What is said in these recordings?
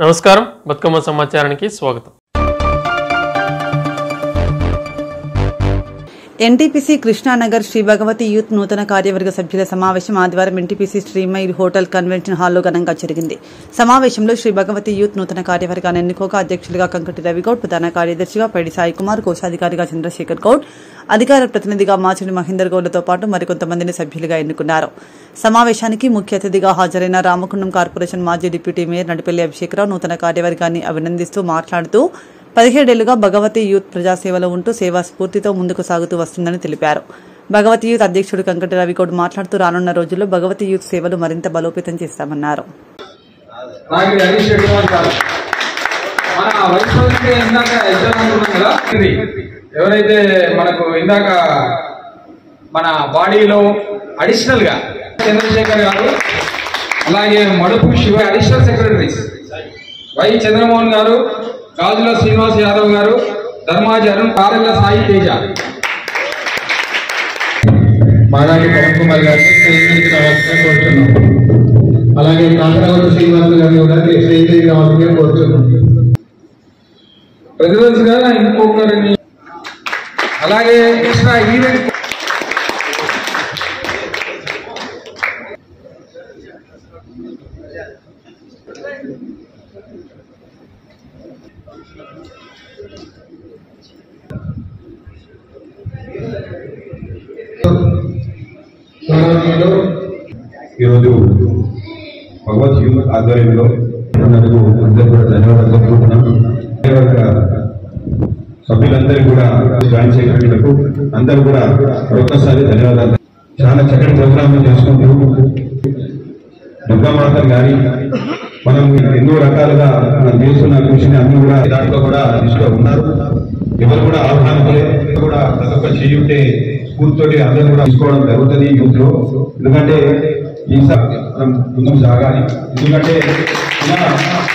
నమస్కారం, బతుకమ్మ సమాచారానికి స్వాగతం. ఎన్టీపీసీ కృష్ణానగర్ శ్రీ భగవతి యూత్ నూతన కార్యవర్గ సభ్యుల సమావేశం ఆదివారం ఎన్టీపీసీ శ్రీమయూర్ హోటల్ కన్వెన్షన్ హాల్లో ఘనంగా జరిగింది. సమావేశంలో శ్రీ భగవతి యూత్ నూతన కార్యవర్గాన్ని ఎన్నుకోగా అధ్యక్షులుగా కంకటి రవిగౌడ్, ప్రధాన కార్యదర్శిగా పైడి సాయి కుమార్, కోశాధికారిగా చంద్రశేఖర్ గౌడ్, అధికార ప్రతినిధిగా మాచిడి మహేందర్ గౌడ్లతో పాటు మరికొంతమందిని సభ్యులుగా ఎన్నుకున్నారు. సమావేశానికి ముఖ్య అతిథిగా హాజరైన రామకుండం కార్పొరేషన్ మాజీ డిప్యూటీ మేయర్ నడిపెల్లి అభిషేకరావు నూతన కార్యవర్గాన్ని అభినందిస్తూ మాట్లాడుతూ 17 ఏళ్లుగా భగవతి యూత్ ప్రజాసేవలో ఉంటూ సేవా స్ఫూర్తితో ముందుకు సాగుతూ వస్తుందని తెలిపారు. భగవతి యూత్ అధ్యక్షుడు కంకటి రవిగౌడ్ మాట్లాడుతూ రానున్న రోజుల్లో భగవతి యూత్ సేవలు మరింత బలోపేతం చేస్తామన్నారు. ఎవరైతే మనకు ఇందాక మన బాడీలో అడిషనల్ గా చంద్రశేఖర్ గారు, అలాగే Madupu Shiva additional secretaries Y Chandramohan garu, Gajula Srinivas Yadav గారు, ధర్మాజి అరుణ్, కారెల్ల సాయి తేజ, మాదాగి పవన్ కుమార్ గారిని స్టేజ్ రావాల్సిందిగా కోరుతున్నాం. అలాగే కాకరావతి శ్రీనివాస్ గారిని కూడా స్టేజ్ రావాల్సిందిగా కోరుతున్నాం. ప్రెసిడెంట్స్ గా ఇంకొకరిని, అలాగే ఎక్స్ట్రా ఈవెంట్ ఈరోజు భగవత్ యూత్ ఆధ్వర్యంలో అందరూ కూడా ధన్యవాదాలు చెప్పుకుంటున్నాం. సభ్యులందరూ కూడా జాయిన్ చేయడానికి అందరూ కూడా ఒక్కసారి ధన్యవాదాలు. చాలా చక్కటి ప్రోగ్రామ్ చేసుకుంటూ దుర్గామాత గారి మనం ఎన్నో రకాలుగా మనం చేస్తున్న కృషిని అన్ని కూడా దాంట్లో కూడా దృష్టిలో ఉన్నారు. ఎవరు కూడా ఆహ్వానించలే కూడా ప్రతి ఒక్క చేయుంటే స్ఫూర్తితోటి అందరూ కూడా తీసుకోవడం జరుగుతుంది యూత్ లో. ఎందుకంటే ఈ మనం ముందుకు సాగాలి. ఎందుకంటే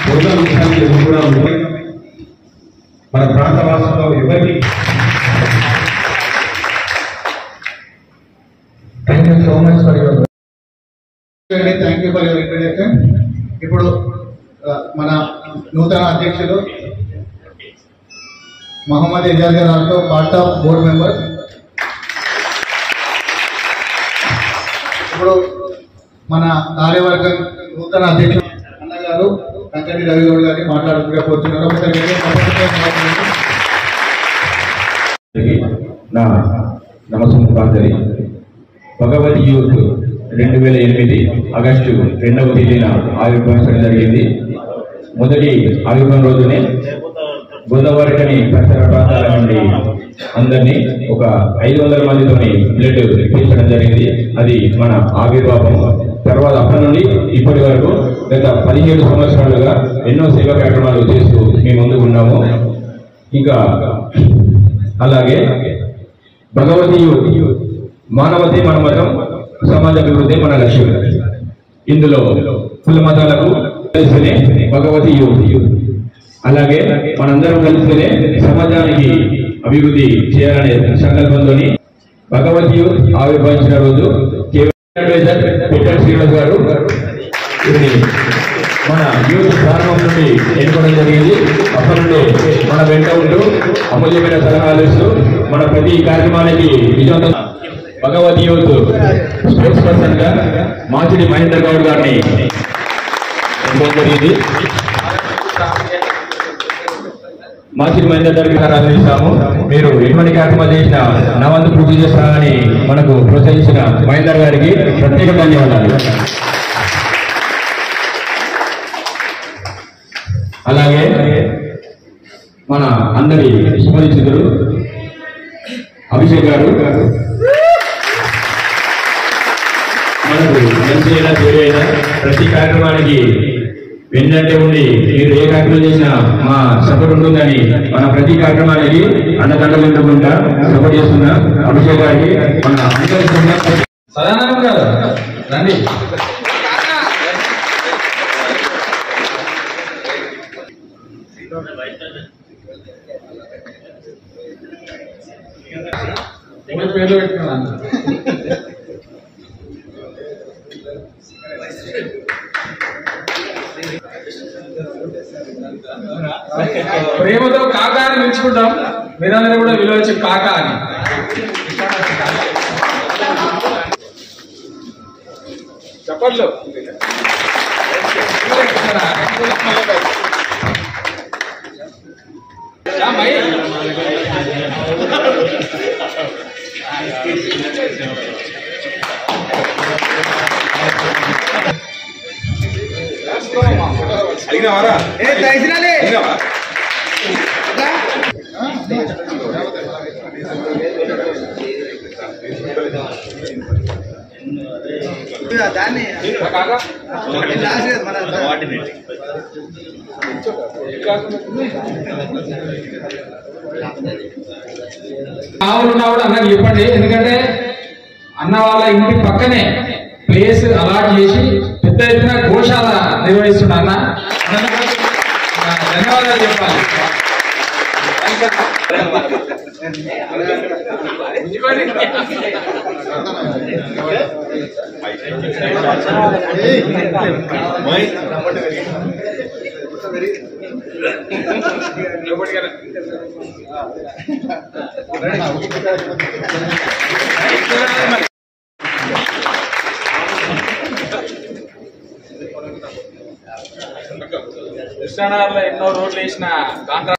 ప్రోగ్రామ్ విషయానికి ఎవరు కూడా మన ప్రాంత వాసుల్లో ఎవరికి thank you so much for your thank you for your introduction. ఇప్పుడు మన నూతన అధ్యక్షులు మహమ్మద్ ఎజాజ్ గారు also part of board member. ఇప్పుడు మన కార్యవర్గం నూతన అధ్యక్షులు అన్నగారు కంకటి రవిగౌడ్ గారిని మాట్లాడుతూ కోరుతున్నారు. నా నమస్కారం. భగవతి యూత్ 2008 ఆగస్టు 2వ తేదీన ఆవిర్భవించడం జరిగింది. మొదటి ఆవిర్భావం రోజునే గోదావరికని పరిసర ప్రాంతాల నుండి అందరినీ ఒక 500 మందితోని బ్లడ్ తీర్చడం జరిగింది. అది మన ఆవిర్భావం. తర్వాత అప్పటి నుండి ఇప్పటి వరకు గత 17 సంవత్సరాలుగా ఎన్నో సేవా కార్యక్రమాలు చేస్తూ మేము ముందుకు ఉన్నాము. ఇంకా అలాగే భగవతి యూత్ మానవతే మన మతం, సమాజ అభివృద్ధి మన లక్ష్యం. ఇందులో కుల మతాలకు కలిసినే భగవతి యూత్, అలాగే మనందరం కలిసినే సమాజానికి అభివృద్ధి చేయాలనే సంకల్పంతో భగవతి యూత్ ఆవిర్భవించిన రోజు పిటర్ శ్రీనివాస్ గారు మన యూత్ ప్రారంభం నుండి ఎన్నుకోవడం జరిగింది. అప్పటి నుండి మన వెంట ఉంటూ అమూల్యమైన సలహాలు ఇస్తూ మన ప్రతి కార్యక్రమానికి విజయవంతం భగవతి యూత్ స్పోర్ట్స్ పర్సన్ గా మాచిడి మహేందర్ గౌడ్ గారిని ఎన్నుకోవడం జరిగింది. మాచిడి మహేందర్ గారికి ఆరాధిస్తాము. మీరు ఎటువంటి కార్యక్రమాలు చేసినా నా వంతు పూర్తి చేస్తానని మనకు ప్రోత్సహించిన మహేందర్ గారికి ప్రత్యేక ధన్యవాదాలు. అలాగే మన అందరి సుపరిచితులు అభిషేక్ గారు మనకు మంచి అయినా చెడు అయినా ప్రతి కార్యక్రమానికి వెన్నంటే ఉండి మీరు ఏ కార్యక్రమం చేసినా మా సపోర్ట్ ఉంటుందని మన ప్రతి కార్యక్రమానికి అండదండలు ఎందుకుంటా సపోర్ట్ చేస్తున్న అభిషేక్ గారికి మన అందరి సదానందం గారు రండి. పేర్లు పెట్టుకున్నాను. ప్రేమతో కాకా అని పిలుచుకుంటాం, మీరందరూ కూడా విలువచ్చి కాకా అని. చెప్పట్లు కావాలన్నా కూడా అన్నకి చెప్పండి, ఎందుకంటే అన్న వాళ్ళ ఇంటి పక్కనే ప్లేస్ అలాట్ చేసి పెద్ద ఎత్తున గోశాల నిర్వహిస్తున్నా అన్న. ధన్యవాదాలు చెప్పాలి. కృష్ణానగర్లో ఎన్నో రోడ్లు వేసిన కాంట్రాక్ట్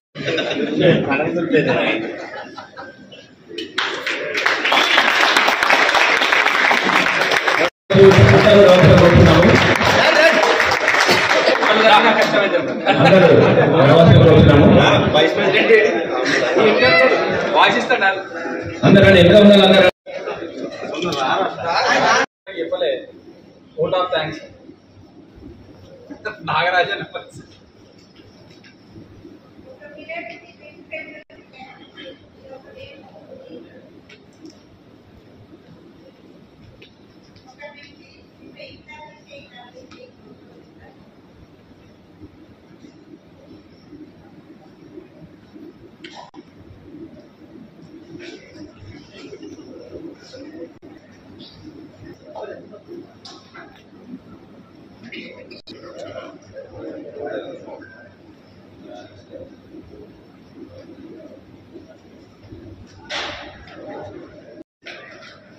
అందరూ ఎంత ఉండాలి అందరూ చెప్పలే. Vote of thanks Nagarajan.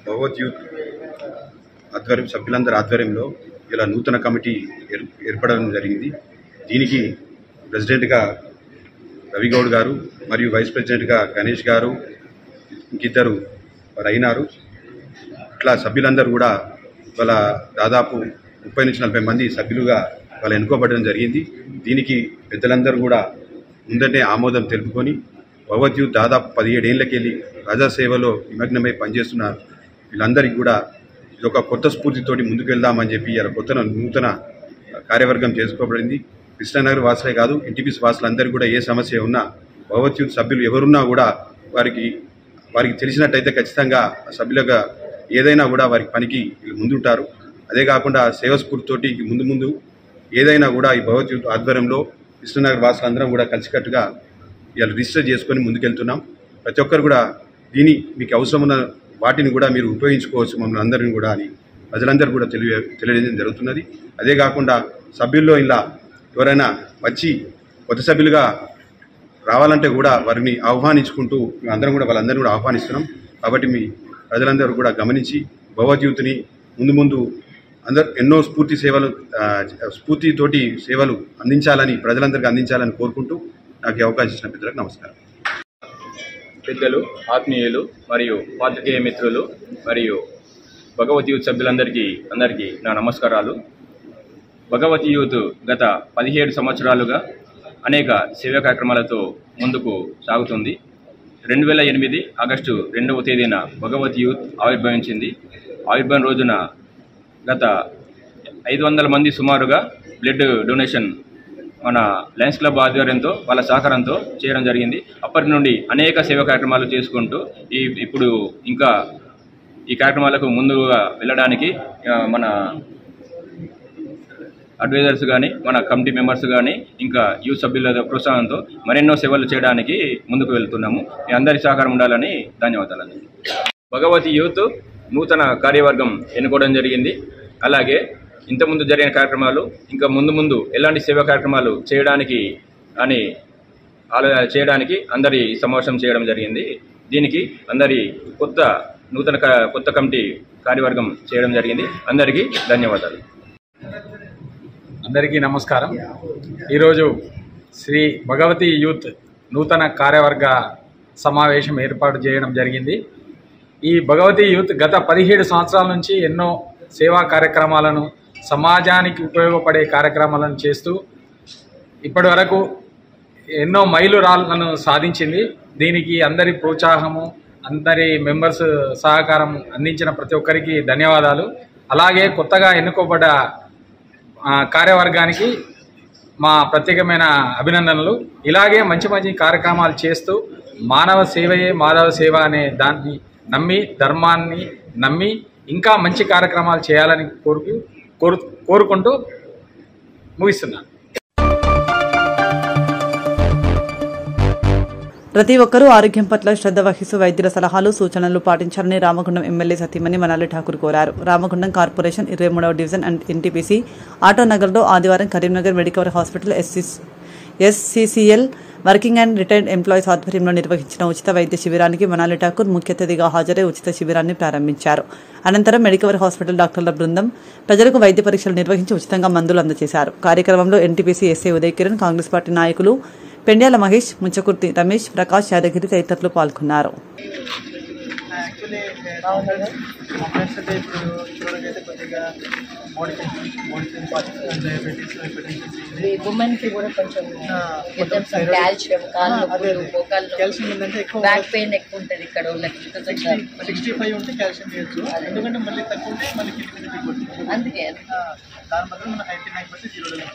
Bhagavat youth సభ్యులందరి ఆధ్వర్యంలో ఇలా నూతన కమిటీ ఏర్పడడం జరిగింది. దీనికి ప్రెసిడెంట్గా రవిగౌడ్ గారు మరియు వైస్ ప్రెసిడెంట్గా గణేష్ గారు ఇంకిద్దరు వారు అయినారు. ఇట్లా సభ్యులందరూ కూడా వాళ్ళ దాదాపు 30 నుంచి 40 మంది సభ్యులుగా వాళ్ళు ఎన్నుకోబడడం జరిగింది. దీనికి పెద్దలందరూ కూడా ముందటే ఆమోదం తెలుపుకొని భగవత్ యూత్ దాదాపు 17 ఏళ్లకెళ్ళి ప్రజాసేవలో నిమగ్నమై పనిచేస్తున్నారు. వీళ్ళందరికీ కూడా ఇదొక కొత్త స్ఫూర్తితోటి ముందుకు వెళ్దామని చెప్పి ఇలా నూతన కార్యవర్గం చేసుకోబడింది. కృష్ణానగర్ వాసులే కాదు, ఎన్టీపీసీ వాసులందరికీ కూడా ఏ సమస్య ఉన్నా భగవత్ యూత్ సభ్యులు ఎవరున్నా కూడా వారికి తెలిసినట్టయితే ఖచ్చితంగా సభ్యులుగా ఏదైనా కూడా వారికి పనికి ముందుంటారు. అదే కాకుండా సేవ స్ఫూర్తితోటి ముందు ఏదైనా కూడా ఈ భగవత్ యూత్ ఆధ్వర్యంలో కృష్ణానగర్ వాసులందరం కూడా కలిసికట్టుగా ఇలా రిజిస్టర్ చేసుకొని ముందుకెళ్తున్నాం. ప్రతి ఒక్కరు కూడా మీకు అవసరం ఉన్న వాటిని కూడా మీరు ఉపయోగించుకోవచ్చు మమ్మల్ని అందరినీ కూడా అని ప్రజలందరూ కూడా తెలియజేయడం జరుగుతున్నది. అదే కాకుండా సభ్యుల్లో ఇలా ఎవరైనా వచ్చి కొత్త సభ్యులుగా రావాలంటే కూడా వారిని ఆహ్వానించుకుంటూ అందరం కూడా వాళ్ళందరినీ కూడా ఆహ్వానిస్తున్నాం. కాబట్టి మీ ప్రజలందరూ కూడా గమనించి భగవత్ యూత్ని ముందు అందరూ ఎన్నో స్ఫూర్తితోటి సేవలు అందించాలని ప్రజలందరికీ అందించాలని కోరుకుంటూ నాకు అవకాశం ఇచ్చిన పెద్దలకు నమస్కారం. పెద్దలు, ఆత్మీయులు మరియు పాత్రికేయ మిత్రులు మరియు భగవత్ యూత్ సభ్యులందరికీ నా నమస్కారాలు. భగవత్ యూత్ గత 17 సంవత్సరాలుగా అనేక సేవా కార్యక్రమాలతో ముందుకు సాగుతుంది. 2008 ఆగస్టు 2వ తేదీన భగవత్ యూత్ ఆవిర్భవించింది. ఆవిర్భావం రోజున గత 500 మంది సుమారుగా బ్లడ్ డొనేషన్ మన లయన్స్ క్లబ్ ఆధ్వర్యంతో వాళ్ళ సహకారంతో చేయడం జరిగింది. అప్పటి నుండి అనేక సేవా కార్యక్రమాలు చేసుకుంటూ ఇప్పుడు ఇంకా ఈ కార్యక్రమాలకు ముందుగా వెళ్ళడానికి మన అడ్వైజర్స్ కానీ మన కమిటీ మెంబర్స్ కానీ ఇంకా యూత్ సభ్యుల ప్రోత్సాహంతో మరెన్నో సేవలు చేయడానికి ముందుకు వెళ్తున్నాము. మీ అందరి సహకారం ఉండాలని ధన్యవాదాలండి. భగవత్ యూత్ నూతన కార్యవర్గం ఎన్నుకోవడం జరిగింది. అలాగే ఇంతకుముందు జరిగిన కార్యక్రమాలు ఇంకా ముందు ఎలాంటి సేవా కార్యక్రమాలు చేయడానికి అని చేయడానికి అందరి సమావేశం చేయడం జరిగింది. దీనికి అందరి కొత్త కమిటీ కార్యవర్గం చేయడం జరిగింది. అందరికీ ధన్యవాదాలు. అందరికీ నమస్కారం. ఈరోజు శ్రీ భగవతి యూత్ నూతన కార్యవర్గ సమావేశం ఏర్పాటు చేయడం జరిగింది. ఈ భగవతి యూత్ గత 17 సంవత్సరాల నుంచి ఎన్నో సేవా కార్యక్రమాలను, సమాజానికి ఉపయోగపడే కార్యక్రమాలను చేస్తూ ఇప్పటి వరకు ఎన్నో మైలురాళ్లను సాధించింది. దీనికి అందరి ప్రోత్సాహము, అందరి మెంబర్స్ సహకారం అందించిన ప్రతి ఒక్కరికి ధన్యవాదాలు. అలాగే కొత్తగా ఎన్నుకోబడ్డ కార్యవర్గానికి మా ప్రత్యేకమైన అభినందనలు. ఇలాగే మంచి మంచి కార్యక్రమాలు చేస్తూ మానవ సేవయే మాధవ సేవ అనే దాన్ని నమ్మి, ధర్మాన్ని నమ్మి ఇంకా మంచి కార్యక్రమాలు చేయాలని కోరుకుంటూ ముగిస్తున్నాను. ప్రతి ఒక్కరూ ఆరోగ్యం పట్ల శ్రద్ధ వహిస్తూ వైద్యుల సలహాలు, సూచనలు పాటించాలని రామగుండం ఎమ్మెల్యే సతీమణి మనాలి ఠాకూర్ కోరారు. రామగుండం కార్పొరేషన్ 23వ డివిజన్ అండ్ ఎన్టీపీసీ ఆటోనగర్లో ఆదివారం Karimnagar Medicover hospital SCCL working and retired employees ఆధ్వర్యంలో నిర్వహించిన ఉచిత వైద్య శిబిరానికి మనాలి ఠాకూర్ ముఖ్య అతిథిగా హాజరై ఉచిత శిబిరాన్ని ప్రారంభించారు. అనంతరం మెడికవర్ హాస్పిటల్ డాక్టర్ల బృందం ప్రజలకు వైద్య పరీక్షలు నిర్వహించి ఉచితంగా మందులు అందజేశారు. కార్యక్రమంలో NTPC SI Uday Kiran, Congress party నాయకులు పెండ్యాల మహేష్, ముంచకుర్తి రమేష్, ప్రకాష్ యాదగిరి తదితరులు పాల్గొన్నారు. ఉమెన్ కి కూడా కొంచెం కాల్షియం, కాళ్ళు బ్యాక్ పెయిన్ ఎక్కువ ఉంటుంది ఇక్కడ. 65 ఉంటే కాల్షియం చేయొచ్చు, ఎందుకంటే మళ్ళీ తక్కువ ఉంటే మళ్ళీ అందుకే దాని బదులు మన 89%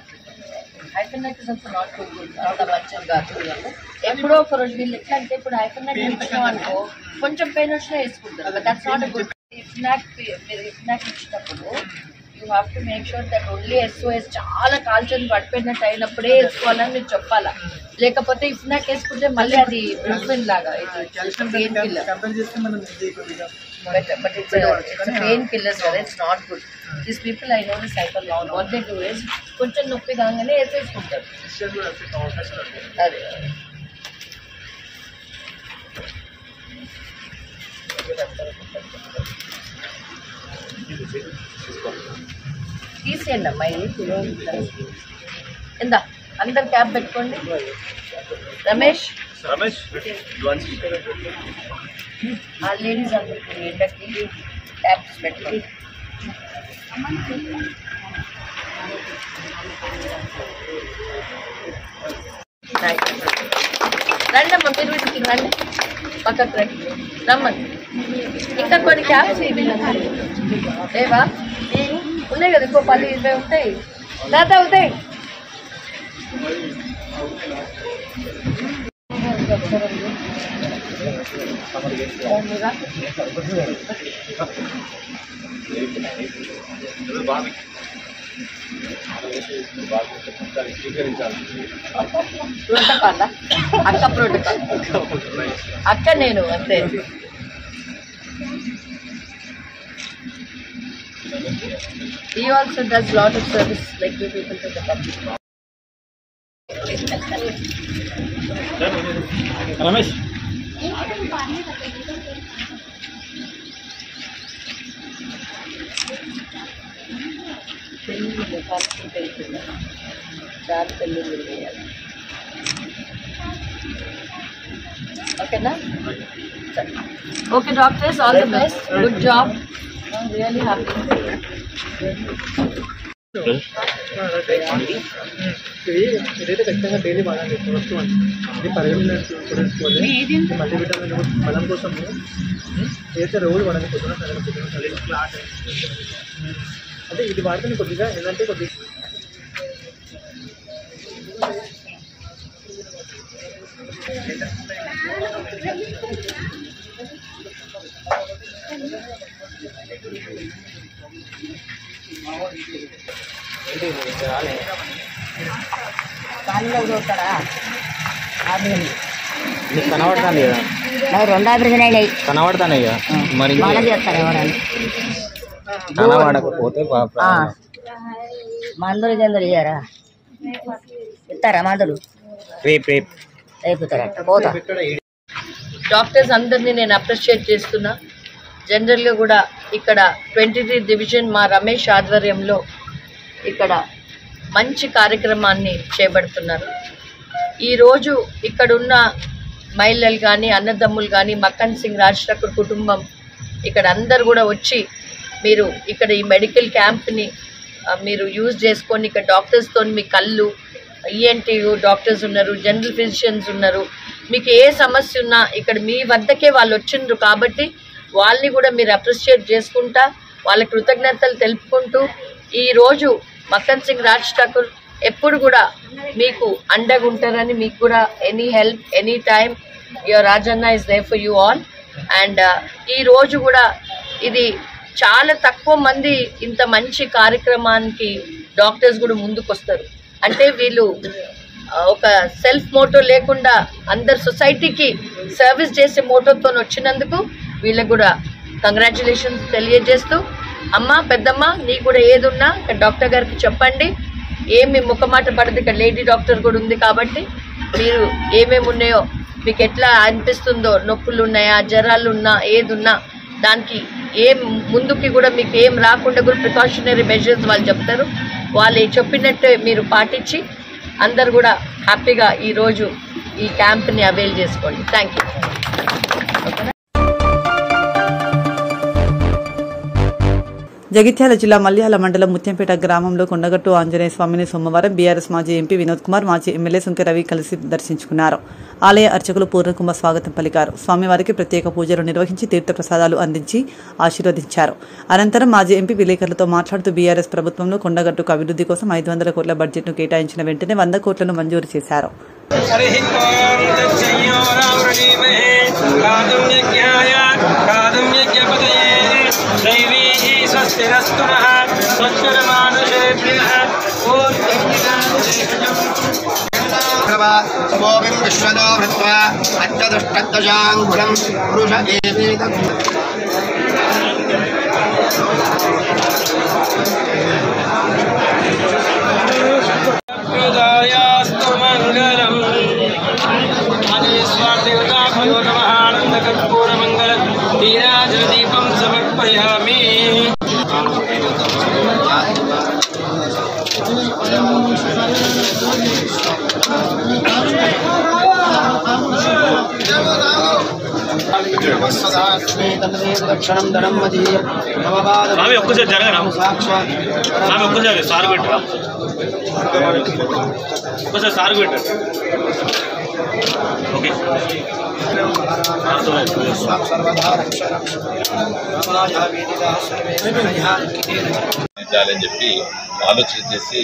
హైపర్నైటిస్ అంతా నాట్ గుడ్, అంత మంచిది కాదు. ఎప్పుడో ఒక రోజు వీళ్ళు ఎట్లా అంటే ఇప్పుడు హైపర్నైటిస్ ఇచ్చినాం అనుకో కొంచెం పెయిన్ వచ్చినా వేసుకుంటారు. That's not good. మీరు ఇఫ్నాక్ ఇచ్చినప్పుడు you have to make sure that only SOS చాలా కాల్చని పడిపోయినట్టు అయినప్పుడే వేసుకోవాలని మీరు చెప్పాలా. లేకపోతే ఇఫ్నాక్ వేసుకుంటే మళ్ళీ అది బ్రూఫిన్ లాగా pain killer. But it's a painkillers, whether it's not good. These people, I know this cycle long. What they do is, కొంచెం నొప్పి కాగానే వేసేసుకుంటారు. అదే తీసేయండి అమ్మా. ఎంత అందరు క్యాప్ పెట్టుకోండి. రమేష్ ఆ లేడీస్ అందరికి ఎండకి ట్యాబ్స్ పెట్టుకోండి. రండి అమ్మ, మీరు వీటికి రండి, పక్కకు రండి, రమ్మని. ఇంకా కొన్ని క్యాబ్స్ లేవా? ఉన్నాయి కదా, ఇంకో 10-20 ఉంటాయి. దాదా అవుతాయి. ప్రోటోకాల్ అక్క, ప్రోటోకాల్ అక్క నేను అంతే. He also does lot of service like you people to the public. Ramesh ఓకేనా? Okay doctors, all the best, good job, really happy. ఇదైతే ఖచ్చితంగా డైలీ వాడాలి. వస్తువు అండి, ఇది పరిగణించుకోవాలి. మల్టీవిటమిన్ బలం కోసం ఏదైతే రోజు వాడాలి. పొద్దున క్లాస్ అంటే ఇది వాడితే కొద్దిగా ఏంటంటే కొద్దిగా కనబడతాను కదా, నాకు 2 ఆపరేషన్ అయినాయి. కనబడతానే కదా, మరి చేస్తాను ఎవరని కనబడకపోతే మందులు జల్దులు ఇయ్యారా? ఇస్తారా మందులు? డాక్టర్స్ అందరినీ నేను అప్రిషియేట్ చేస్తున్నా. జనరల్గా కూడా ఇక్కడ 23 డివిజన్ మా రమేష్ ఆధ్వర్యంలో ఇక్కడ మంచి కార్యక్రమాన్ని చేపడుతున్నారు. ఈరోజు ఇక్కడున్న మహిళలు కానీ అన్నదమ్ములు కానీ మక్కన్ సింగ్ రాజ్ ఠాకూర్ కుటుంబం ఇక్కడ అందరు కూడా వచ్చి మీరు ఇక్కడ ఈ మెడికల్ క్యాంప్ని మీరు యూజ్ చేసుకొని ఇక్కడ డాక్టర్స్తో మీ కళ్ళు ఈఎన్టీ డాక్టర్స్ ఉన్నారు, జనరల్ ఫిజిషియన్స్ ఉన్నారు, మీకు ఏ సమస్య ఉన్నా ఇక్కడ మీ వద్దకే వాళ్ళు వచ్చిండ్రు కాబట్టి వాళ్ళని కూడా మీరు అప్రిషియేట్ చేసుకుంటా వాళ్ళ కృతజ్ఞతలు తెలుపుకుంటూ ఈరోజు మక్కన్ సింగ్ రాజ్ ఠాకూర్ ఎప్పుడు కూడా మీకు అండగా ఉంటారని, మీకు కూడా any help any time your Rajanna is there for you all. And ఈరోజు కూడా ఇది చాలా తక్కువ మంది ఇంత మంచి కార్యక్రమానికి డాక్టర్స్ కూడా ముందుకు వస్తారు. అంటే వీళ్ళు ఒక సెల్ఫ్ మోటో లేకుండా అందరు సొసైటీకి సర్వీస్ చేసే మోటోతో వచ్చినందుకు వీళ్ళకు కూడా కంగ్రాచులేషన్స్ తెలియజేస్తూ, అమ్మ పెద్దమ్మ నీకు కూడా ఏది ఉన్నా డాక్టర్ గారికి చెప్పండి, ఏమి ముఖమాట పడదు, ఇక్కడ లేడీ డాక్టర్ కూడా ఉంది కాబట్టి మీరు ఏమేమి ఉన్నాయో మీకు ఎట్లా అనిపిస్తుందో, నొప్పులు ఉన్నాయా జ్వరాలు ఉన్నా ఏది ఉన్నా దానికి ఏం ముందుకి కూడా మీకు ఏం రాకుండా కూడా ప్రికాషనరీ మెజర్స్ వాళ్ళు చెప్తారు. వాళ్ళు చెప్పినట్టు మీరు పాటించి అందరు కూడా హ్యాపీగా ఈరోజు ఈ క్యాంప్ని అవైల్ చేసుకోండి. Thank you. జగిత్యాల జిల్లా మల్యాల మండలం ముత్యంపేట గ్రామంలో కొండగట్టు ఆంజనేయ స్వామిని సోమవారం బీఆర్ఎస్ మాజీ ఎంపీ వినోద్ కుమార్, మాజీ ఎమ్మెల్యే సుంకె రవి కలిసి దర్శించుకున్నారు. ఆలయ అర్చకులు పూర్ణకుంభ స్వాగతం పలికారు. స్వామివారికి ప్రత్యేక పూజలు నిర్వహించి తీర్థప్రసాదాలు అందించి ఆశీర్వదించారు. అనంతరం మాజీ ఎంపీ విలేకరులతో మాట్లాడుతూ బీఆర్ఎస్ ప్రభుత్వంలో కొండగట్టుకు అభివృద్ధి కోసం 500 కోట్ల బడ్జెట్ను కేటాయించిన వెంటనే 100 కోట్లను మంజూరు చేశారు. విశ్వదో భృత్వా అత్యదుష్టదశాంగుళం పురుష ఏవేదం ప్రదాయాస్తు మంగళం ఆనందస్వాదేవతా భగవతమహానంద కర్పూర మంగళం నీరాజన దీపం సమర్పయామి. దక్షిణం ధనం మదీయ ఒక్కసారి జరగరా ఒక్కసారి సారు పెట్టరా ఒక్కసారి సారు పెట్ట ఓకే అని చెప్పి ఆలోచన చేసి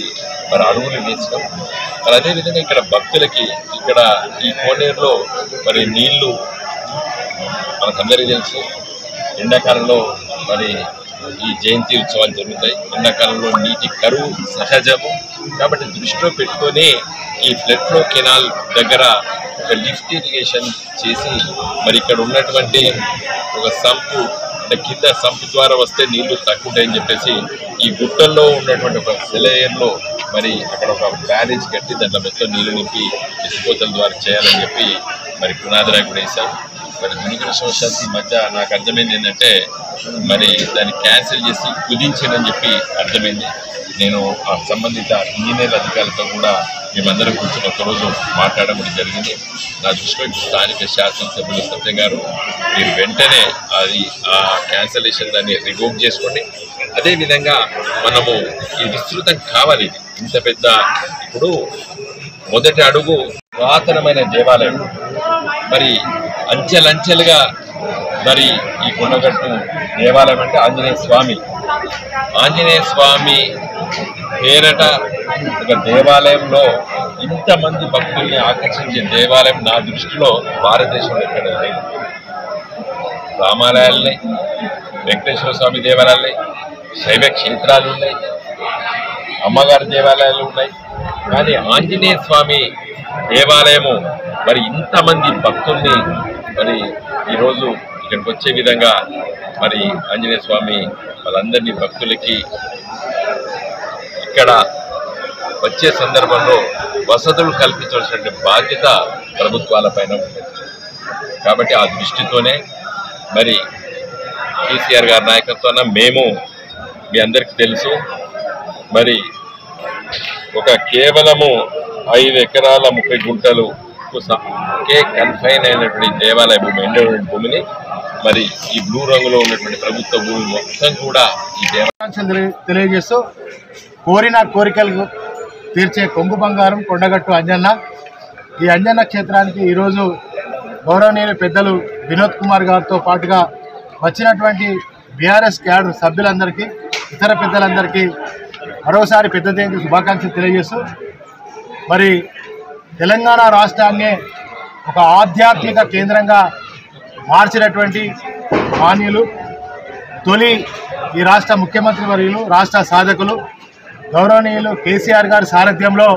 మరి అడుగులు వేసినాం. మరి అదేవిధంగా ఇక్కడ భక్తులకి ఇక్కడ ఈ కోనేరులో మరి నీళ్లు మనకందరికీ తెలుసు. ఎండాకాలంలో మరి ఈ జయంతి ఉత్సవాలు జరుగుతాయి. ఎండాకాలంలో నీటి కరువు సహజము కాబట్టి దృష్టిలో పెట్టుకొని ఈ ఫ్లడ్ ఫ్లో కెనాల్ దగ్గర ఒక లిఫ్ట్ ఇరిగేషన్ చేసి మరి ఇక్కడ ఉన్నటువంటి ఒక సంపు అంటే కింద సంపు ద్వారా వస్తే నీళ్లు తగ్గుంటాయని చెప్పేసి ఈ గుట్టల్లో ఉన్నటువంటి ఒక సెలయర్లో మరి అక్కడ ఒక బ్యారేజ్ కట్టి దాంట్లో మొత్తం నీళ్లు నింపి ఇసుపోతల ద్వారా చేయాలని చెప్పి మరి పునాదిరాయి కూడా వేశారు. మరి దురదృష్టవశాత్తు ఈ మధ్య నాకు అర్థమైంది ఏంటంటే మరి దాన్ని క్యాన్సిల్ చేసి కుదించానని చెప్పి అర్థమైంది. నేను ఆ సంబంధిత ఇంజనీర్ అధికారులతో కూడా మేమందరం కూర్చొని ఒకరోజు మాట్లాడడం జరిగింది. నా దృష్టిలో స్థానిక శాసనసభ్యులు సత్య గారు మీరు వెంటనే అది ఆ క్యాన్సలేషన్ దాన్ని రివోక్ చేసుకోండి. అదేవిధంగా మనము ఈ విస్తృతం కావాలి. ఇంత పెద్ద ఇప్పుడు మొదటి అడుగు పురాతనమైన దేవాలయం మరి అంచెలంచెలుగా మరి ఈ కొండగట్టు దేవాలయం అంటే ఆంజనేయ స్వామి పేరట ఒక దేవాలయంలో ఇంతమంది భక్తుల్ని ఆకర్షించే దేవాలయం నా దృష్టిలో భారతదేశంలో ఎక్కడ లేదు. రామాలయాలని, వెంకటేశ్వర స్వామి దేవాలయాలు, శైవ క్షేత్రాలు ఉన్నాయి, అమ్మగారి దేవాలయాలు ఉన్నాయి. కానీ ఆంజనేయ స్వామి దేవాలయము మరి ఇంతమంది భక్తుల్ని మరి ఈరోజు ఇక్కడికి వచ్చే విధంగా మరి ఆంజనేయ స్వామి వాళ్ళందరినీ భక్తులకి ఇక్కడ వచ్చే సందర్భంలో వసతులు కల్పించవలసిన బాధ్యత ప్రభుత్వాలపైన ఉంటుంది. కాబట్టి ఆ దృష్టితోనే మరి కేసీఆర్ గారి నాయకత్వాన మేము మీ అందరికీ తెలుసు మరి కేవలము 5 ఎకరాల 30 గుంటలు కన్ఫైన్ అయినటువంటి దేవాలయ భూమి ఎండోమెంట్ భూమిని మరి ఈ బ్లూ రంగులో ఉన్నటువంటి ప్రభుత్వ భూమి మొత్తం కూడా ఈ దేవాలయం తెలియజేస్తూ కోరిన కోరికలు తీర్చే కొంగు బంగారం కొండగట్టు అంజన్న. ఈ అంజన్న క్షేత్రానికి ఈరోజు గౌరవనీయులు పెద్దలు వినోద్ కుమార్ గారితో పాటుగా వచ్చినటువంటి బీఆర్ఎస్ క్యాడర్ సభ్యులందరికీ ఇతర పెద్దలందరికీ మరోసారి పెద్ద జయంతి శుభాకాంక్షలు తెలియజేస్తూ మరి తెలంగాణ రాష్ట్రాన్నే ఒక ఆధ్యాత్మిక కేంద్రంగా మార్చినటువంటి మాన్యులు తొలి ఈ రాష్ట్ర ముఖ్యమంత్రి వర్యులు రాష్ట్ర సాధకులు గౌరవనీయులు కేసీఆర్ గారి సారథ్యంలో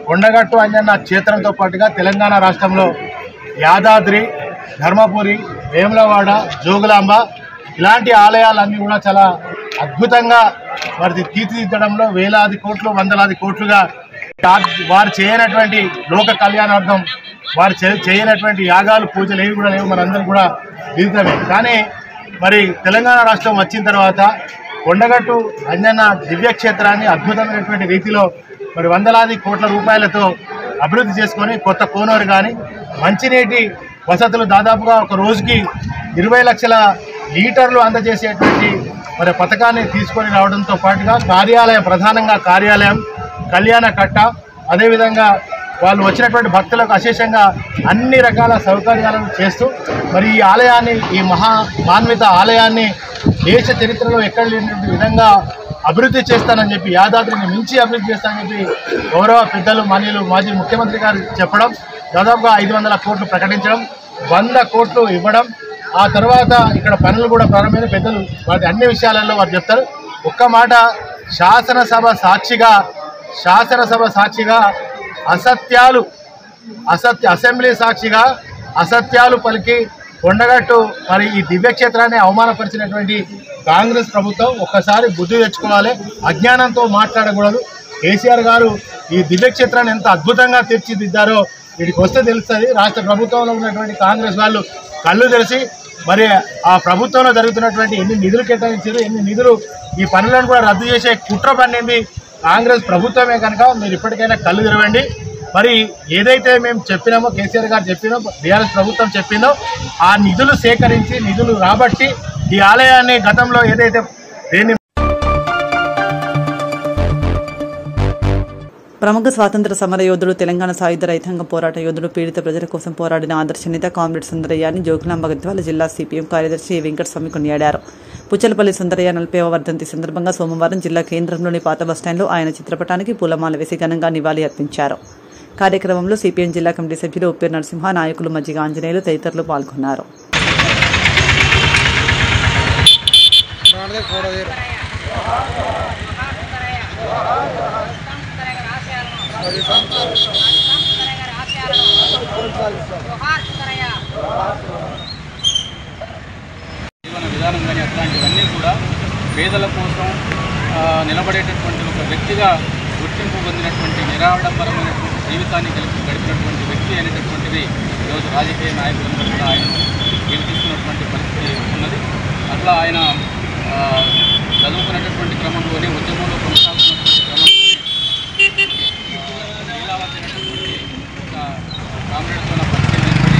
కొండగట్టు అంజన్న క్షేత్రంతో పాటుగా తెలంగాణ రాష్ట్రంలో యాదాద్రి, ధర్మపురి, వేములవాడ, జోగులాంబ ఇలాంటి ఆలయాలన్నీ కూడా చాలా అద్భుతంగా వారి తీర్చిదిద్దడంలో వేలాది కోట్లు వందలాది కోట్లుగా వారు చేయనటువంటి లోక కళ్యాణార్థం వారు చేయనటువంటి యాగాలు పూజలు ఏవి కూడా లేవు, మనందరం కూడా విదితమే. కానీ మరి తెలంగాణ రాష్ట్రం వచ్చిన తర్వాత కొండగట్టు అంజన్న దివ్యక్షేత్రాన్ని అద్భుతమైనటువంటి రీతిలో మరి వందలాది కోట్ల రూపాయలతో అభివృద్ధి చేసుకొని కొత్త కోనూరు కానీ మంచినీటి వసతులు దాదాపుగా ఒక రోజుకి 20 లక్షల లీటర్లు అందజేసేటువంటి మరి పథకాన్ని తీసుకొని రావడంతో పాటుగా కార్యాలయం, ప్రధానంగా కార్యాలయం, కళ్యాణ కట్ట, అదేవిధంగా వాళ్ళు వచ్చినటువంటి భక్తులకు అశేషంగా అన్ని రకాల సౌకర్యాలను చేస్తూ మరి ఈ ఆలయాన్ని, ఈ మాన్విత ఆలయాన్ని దేశ చరిత్రలో ఎక్కడ లేనటువంటి విధంగా అభివృద్ధి చేస్తానని చెప్పి, యాదాద్రిని మించి అభివృద్ధి చేస్తానని చెప్పి గౌరవ పెద్దలు మాన్యులు మాజీ ముఖ్యమంత్రి గారు చెప్పడం, దాదాపుగా 500 కోట్లు ప్రకటించడం, 100 కోట్లు ఇవ్వడం, ఆ తర్వాత ఇక్కడ పనులు కూడా ప్రారంభమైన పెద్దలు వాటి అన్ని విషయాలలో వారు చెప్తారు. ఒక్క మాట, శాసనసభ సాక్షిగా అసెంబ్లీ సాక్షిగా అసత్యాలు పలికి కొండగట్టు మరి ఈ దివ్యక్షేత్రాన్ని అవమానపరిచినటువంటి కాంగ్రెస్ ప్రభుత్వం ఒక్కసారి బుద్ధి తెచ్చుకోవాలి, అజ్ఞానంతో మాట్లాడకూడదు. కేసీఆర్ గారు ఈ దివ్యక్షేత్రాన్ని ఎంత అద్భుతంగా తీర్చిదిద్దారో వీటికి వస్తే తెలుస్తుంది. రాష్ట్ర ప్రభుత్వంలో ఉన్నటువంటి కాంగ్రెస్ వాళ్ళు కళ్ళు తెరిచి మరి ఆ ప్రభుత్వంలో జరుగుతున్నటువంటి ఎన్ని నిధులు కేటాయించారు, ఎన్ని నిధులు ఈ పనులను కూడా రద్దు చేసే కుట్ర పన్నింది కాంగ్రెస్ ప్రభుత్వమే. కనుక మీరు ఇప్పటికైనా కళ్ళు తెరవండి. మరి ఏదైతే మేము చెప్పినామో, కేసీఆర్ గారు చెప్పినో, బీఆర్ఎస్ ప్రభుత్వం చెప్పిందో ఆ నిధులు సేకరించి, నిధులు రాబట్టి ఈ ఆలయాన్ని గతంలో ఏదైతే ప్రముఖ స్వాతంత్ర సమర యోధుడు, తెలంగాణ సాయుధ రైతాంగ పోరాట యోధుడు, పీడిత ప్రజల కోసం పోరాడిన ఆదర్శ నేత కామ్రేడ్ సుందరయ్య అని జోగులాంబ గద్వాల జిల్లా సిపిఎం కార్యదర్శి వెంకటస్వామి కొనియాడారు. పుచ్చలపల్లి సుందరయ్య 40వ వర్ధంతి సందర్భంగా సోమవారం జిల్లా కేంద్రంలోని పాత బస్టాండ్లో ఆయన చిత్రపటానికి పూలమాల వేసి ఘనంగా నివాళి అర్పించారు. కార్యక్రమంలో సిపిఎం జిల్లా కమిటీ సభ్యులు ఉప్పేరు నరసింహ, నాయకులు మజ్జిగ ఆంజనేయులు తదితరులు పాల్గొన్నారు. జీవన విధానం కానీ అట్లాంటివన్నీ కూడా పేదల కోసం నిలబడేటటువంటి ఒక వ్యక్తిగా గుర్తింపు పొందినటువంటి నిరాడంబరమైనటువంటి జీవితాన్ని గడిపినటువంటి వ్యక్తి అనేటటువంటిది ఈరోజు రాజకీయ నాయకులందరూ కూడా ఆయన గెలిపిస్తున్నటువంటి పరిస్థితి ఉన్నది. అట్లా ఆయన చదువుకునేటటువంటి క్రమంలోనే, ఉద్యమంలో కొనసాగుతున్నటువంటి క్రమంలోనే లీలావతి అనేటటువంటి ఒక కామ్రేడ్తో పరిచయం ఏర్పడి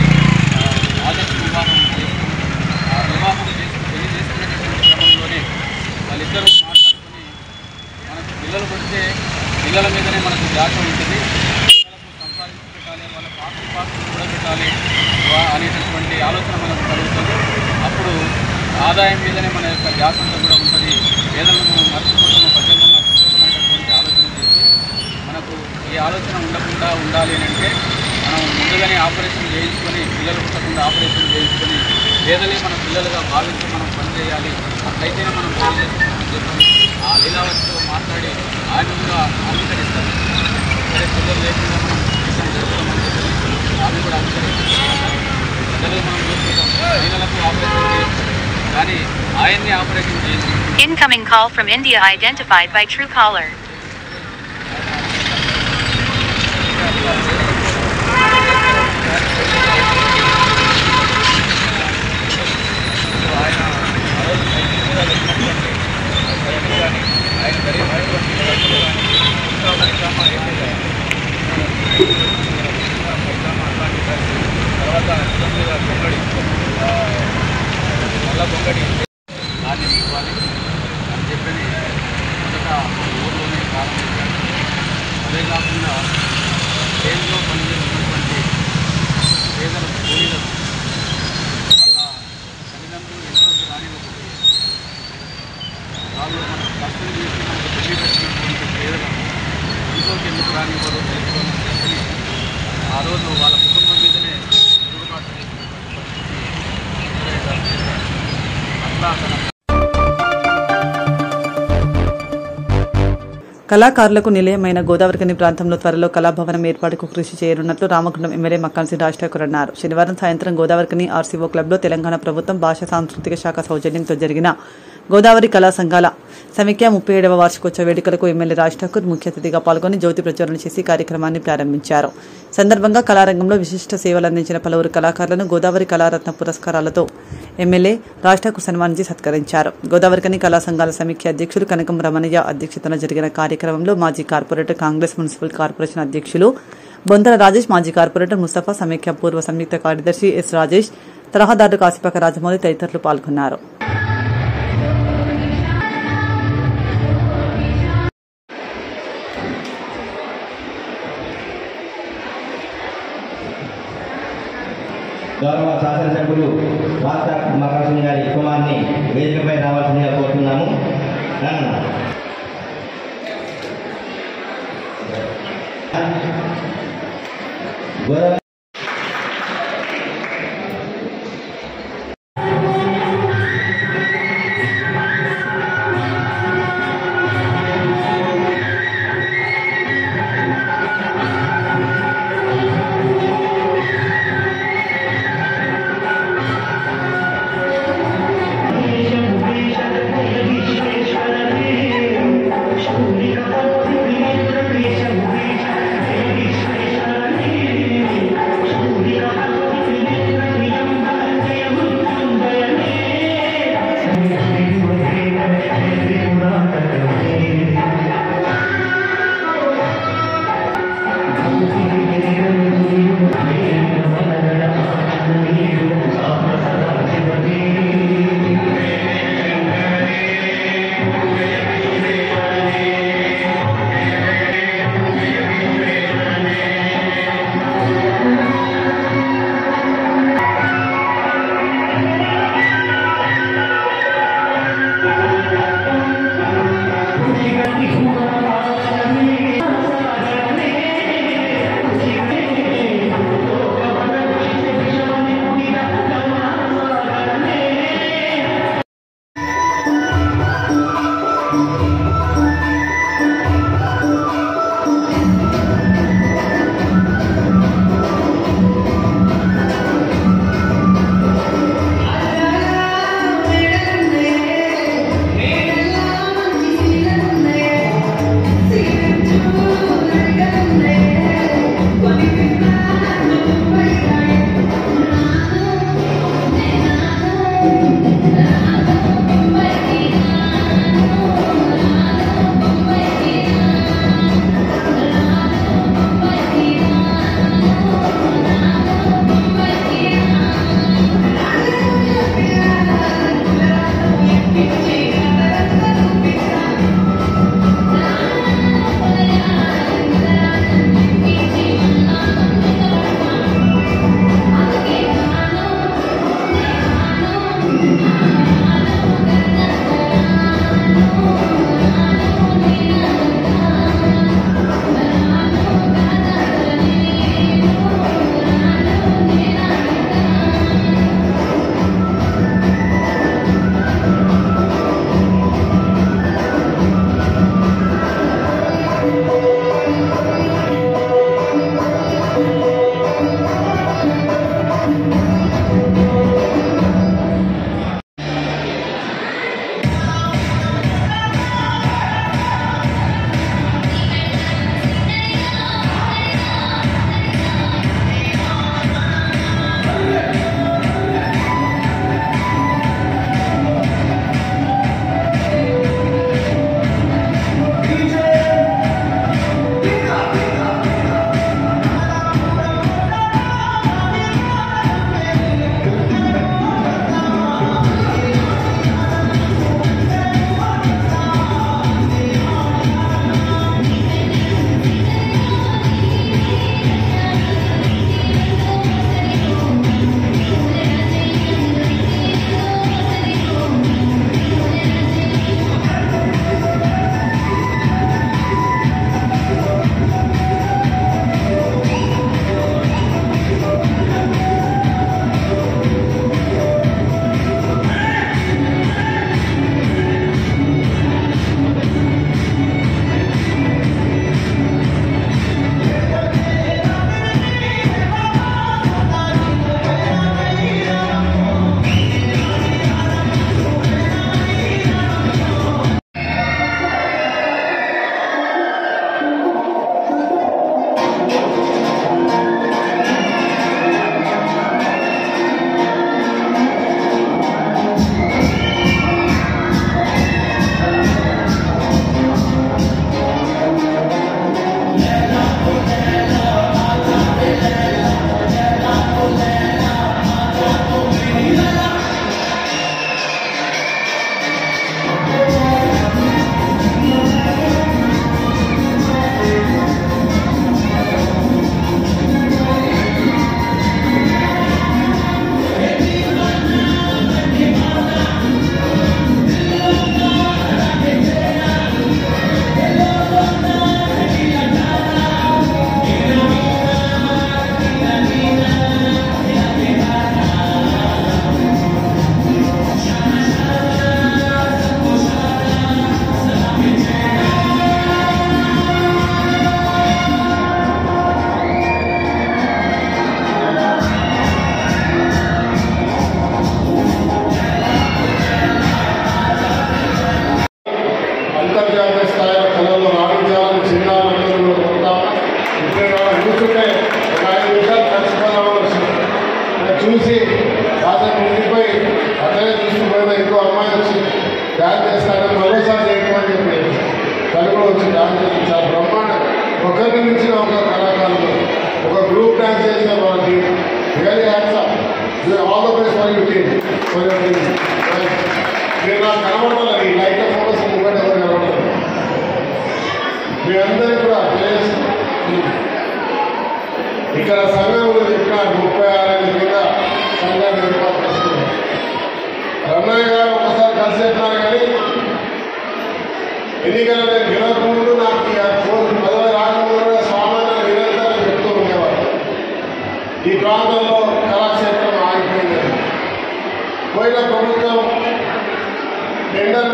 ఆదర్శ వివాహం చేసుకుని పెళ్లి చేసుకునేటటువంటి క్రమంలోనే వాళ్ళిద్దరూ మాట్లాడుకొని మనకు పిల్లలు పడితే పిల్లల మీదనే మనకు ధ్యాస ఉంటుంది, పిల్లలకు సంపాదించి పెట్టాలి, వాళ్ళ పాత్రలు కూడా పెట్టాలి అనేటటువంటి ఆలోచన మనకు కలుగుతుంది. అప్పుడు ఆదాయం మీదనే మన యొక్క ధ్యాస అంతా కూడా ఉంటుంది. పేదలను మనం మర్చిపోతాము, ప్రజలను మర్చిపోతామనేటటువంటి ఆలోచన చేసి మనకు ఈ ఆలోచన ఉండకుండా ఉండాలి అంటే మనం ముందుగానే ఆపరేషన్ చేయించుకొని, పిల్లలు పుట్టకుండా ఆపరేషన్ చేయించుకొని పేదలే మన పిల్లలుగా భావించి మనం పనిచేయాలి, అట్లయితేనే మనం పని చేస్తున్నామని చెప్పి ఆ లీలావతితో మాట్లాడి ఆయన కూడా అంగీకరిస్తారు. సరే, పిల్లలు లేకుండా మనం చేస్తామని చెప్పి ఆమె కూడా అంగీకరిస్తారు. పిల్లలు మనం చూసుకుంటాం, పిల్లలకు ఆపరేషన్ చేస్తాం, కానీ ఆయన్ని ఆపరేషన్ చేసి Incoming call from India identified by Truecaller. అదే కాకుండా ట్రైన్లో పనిచేస్తున్నటువంటి పేదల కూలీలకు వాళ్ళ తల్లిదండ్రులు ఎంతో రానివ్వకపోతే వాళ్ళు మన కష్టం చేసి మనకు పెళ్లి పెట్టినటువంటి పేదలను ఎంతోకి ఎందుకు రానివ్వరు తెలుసుకోవాలని చెప్పి ఆ రోజు వాళ్ళ కుటుంబం మీదనే తిరుగుబాటు చేసినటువంటి పరిస్థితి అట్లా తన కళాకారులకు నిలయమైన గోదావరికని ప్రాంతంలో త్వరలో కళాభవనం ఏర్పాటుకు కృషి చేయనున్నట్లు రామగుండం ఎమ్మెల్యే మక్కాన్సి రాజ్ ఠాకూర్ అన్నారు. శనివారం సాయంత్రం గోదావరికని ఆర్సీఓ క్లబ్లో తెలంగాణ ప్రభుత్వం భాషా సాంస్కృతిక శాఖ సౌజన్యంతో జరిగిన గోదావరి కళా సంఘాల సమైక్య 37వ వార్షికోత్సవ వేడుకలకు ఎమ్మెల్యే రాజ్ ఠాకూర్ ముఖ్య అతిథిగా పాల్గొని జ్యోతి ప్రజ్వలన చేసి కార్యక్రమాన్ని ప్రారంభించారు. సందర్భంగా కళారంగంలో విశిష్ట సేవలందించిన పలువురు కళాకారులను గోదావరి కళారత్న పురస్కారాలతో ఎమ్మెల్యే రాజ్ ఠాకూర్ సన్మానించి సత్కరించారు. గోదావరికని కళా సంఘాల సమైక్య అధ్యక్షులు కనకం రమణయ్య అధ్యక్షతన జరిగిన కార్యక్రమంలో మాజీ కార్పొరేటర్ కాంగ్రెస్ మున్సిపల్ కార్పొరేషన్ అధ్యక్షులు బొంతల రాజేష్, మాజీ కార్పొరేటర్ ముస్తఫా, సమైక్య పూర్వ సంయుక్త కార్యదర్శి ఎస్ రాజేష్, తరహాదారు కాశీపాక రాజమౌళి తదితరులు పాల్గొన్నారు. గౌరవ శాసనసభ్యులు వార్తా మకాసం గారి కుమార్ని వేదికపై రావాల్సిందిగా కోరుతున్నాము. చాలా బ్రహ్మాండ ఒకరి నుంచి ఒక కళాకారులు ఒక గ్రూప్ డాన్స్ చేసిన వాళ్ళకి really all the best for you team for your team. మీరు నాకు కనబడాలి ఈ లైట్ ఫోకస్ మూమెంట్ ఎవరు కనబడతారు మీ అందరికీ కూడా ఇక్కడ సంఘంలో చెప్పిన 36 మీద సంఘాన్ని ఏర్పాటు చేస్తున్నారు. రమణయ్య గారు ఒకసారి కలిసి చెప్పినారు కానీ ఎన్నికలు నేను గెలవకముందు నాకు పదవి రాకముందు సామాన్య నిరంతరం చెప్తూ ఉండేవారు ఈ ప్రాంతంలో కళాక్షేత్రం ఆగిపోయింది. పోయిన ప్రభుత్వం టెండర్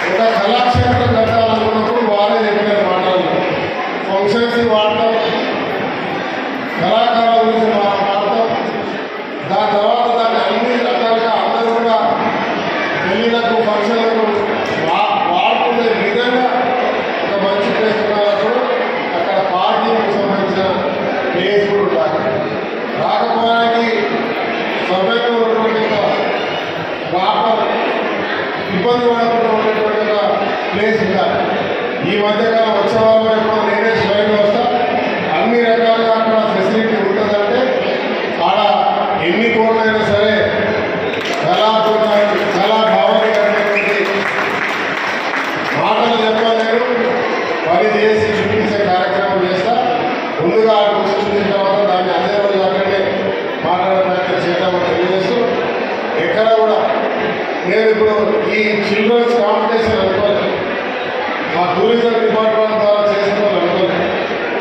ఒక కళాక్షేత్రం కట్టాలనుకున్నప్పుడు వారే చెప్పిన మాటలు ఫంక్షన్స్ వాడటం కళాకారుల గురించి వాడటం దాని తర్వాత దాన్ని అన్ని రకాలుగా అందరూ కూడా పెళ్లిలకు ఫంక్షన్లకు వాడుకునే విధంగా ఒక మంచి ప్లేస్ ఉన్నప్పుడు అక్కడ పార్టీకి సంబంధించిన ప్లేస్ కూడా ఉండాలి. రాకపోవడానికి సభ్యులు ఉన్నటువంటి ఇబ్బంది పడకుండా ఉండేటువంటి ఒక ప్లేస్ ఉండాలి. ఈ మధ్యకాలం వచ్చే వాళ్ళు ఎప్పుడో నేనే స్వయంగా వస్తా అన్ని రకాలుగా అక్కడ ఫెసిలిటీ ఉంటుందంటే ఆడ ఎన్ని కోట్లైనా సరే కళాభావన మాటలు చెప్పలేరు పని చేసి చూపించే కార్యక్రమం చేస్తా. ముందుగా ఆడికి చూసిన తర్వాత దాన్ని అదే రోజు అక్కడే మాట్లాడే ప్రయత్నం చేద్దామని తెలియజేస్తూ ఎక్కడ కూడా నేను ఇప్పుడు ఈ చిల్డ్రన్స్ కాంపిటీషన్ అనుకోలేదు, మా టూరిజం డిపార్ట్మెంట్ ద్వారా చేసుకోవాలి అనుకోలేదు.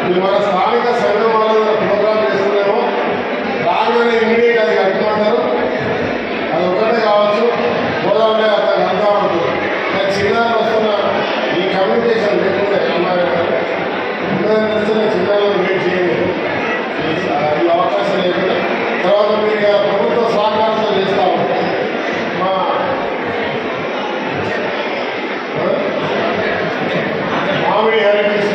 ఇప్పుడు మన స్థానిక సంఘం వాళ్ళు ప్రోగ్రామ్ చేస్తున్నామో రాగానే ఇమీడియట్ అది కట్టుకుంటారు. అది ఒకటే కావచ్చు పోదాంలే అతను అంతా ఉంటుంది. నేను చిన్నాలు వస్తున్న ఈ కమ్యూనికేషన్ లేకుంటే అమ్మాయి చిన్నాలు వెయిట్ చేయలేదు ఈ అవకాశం లేకుండా తర్వాత మీరు ప్రభుత్వ సహకారంతో చేస్తాము. మా మామిడి హరికృష్ణ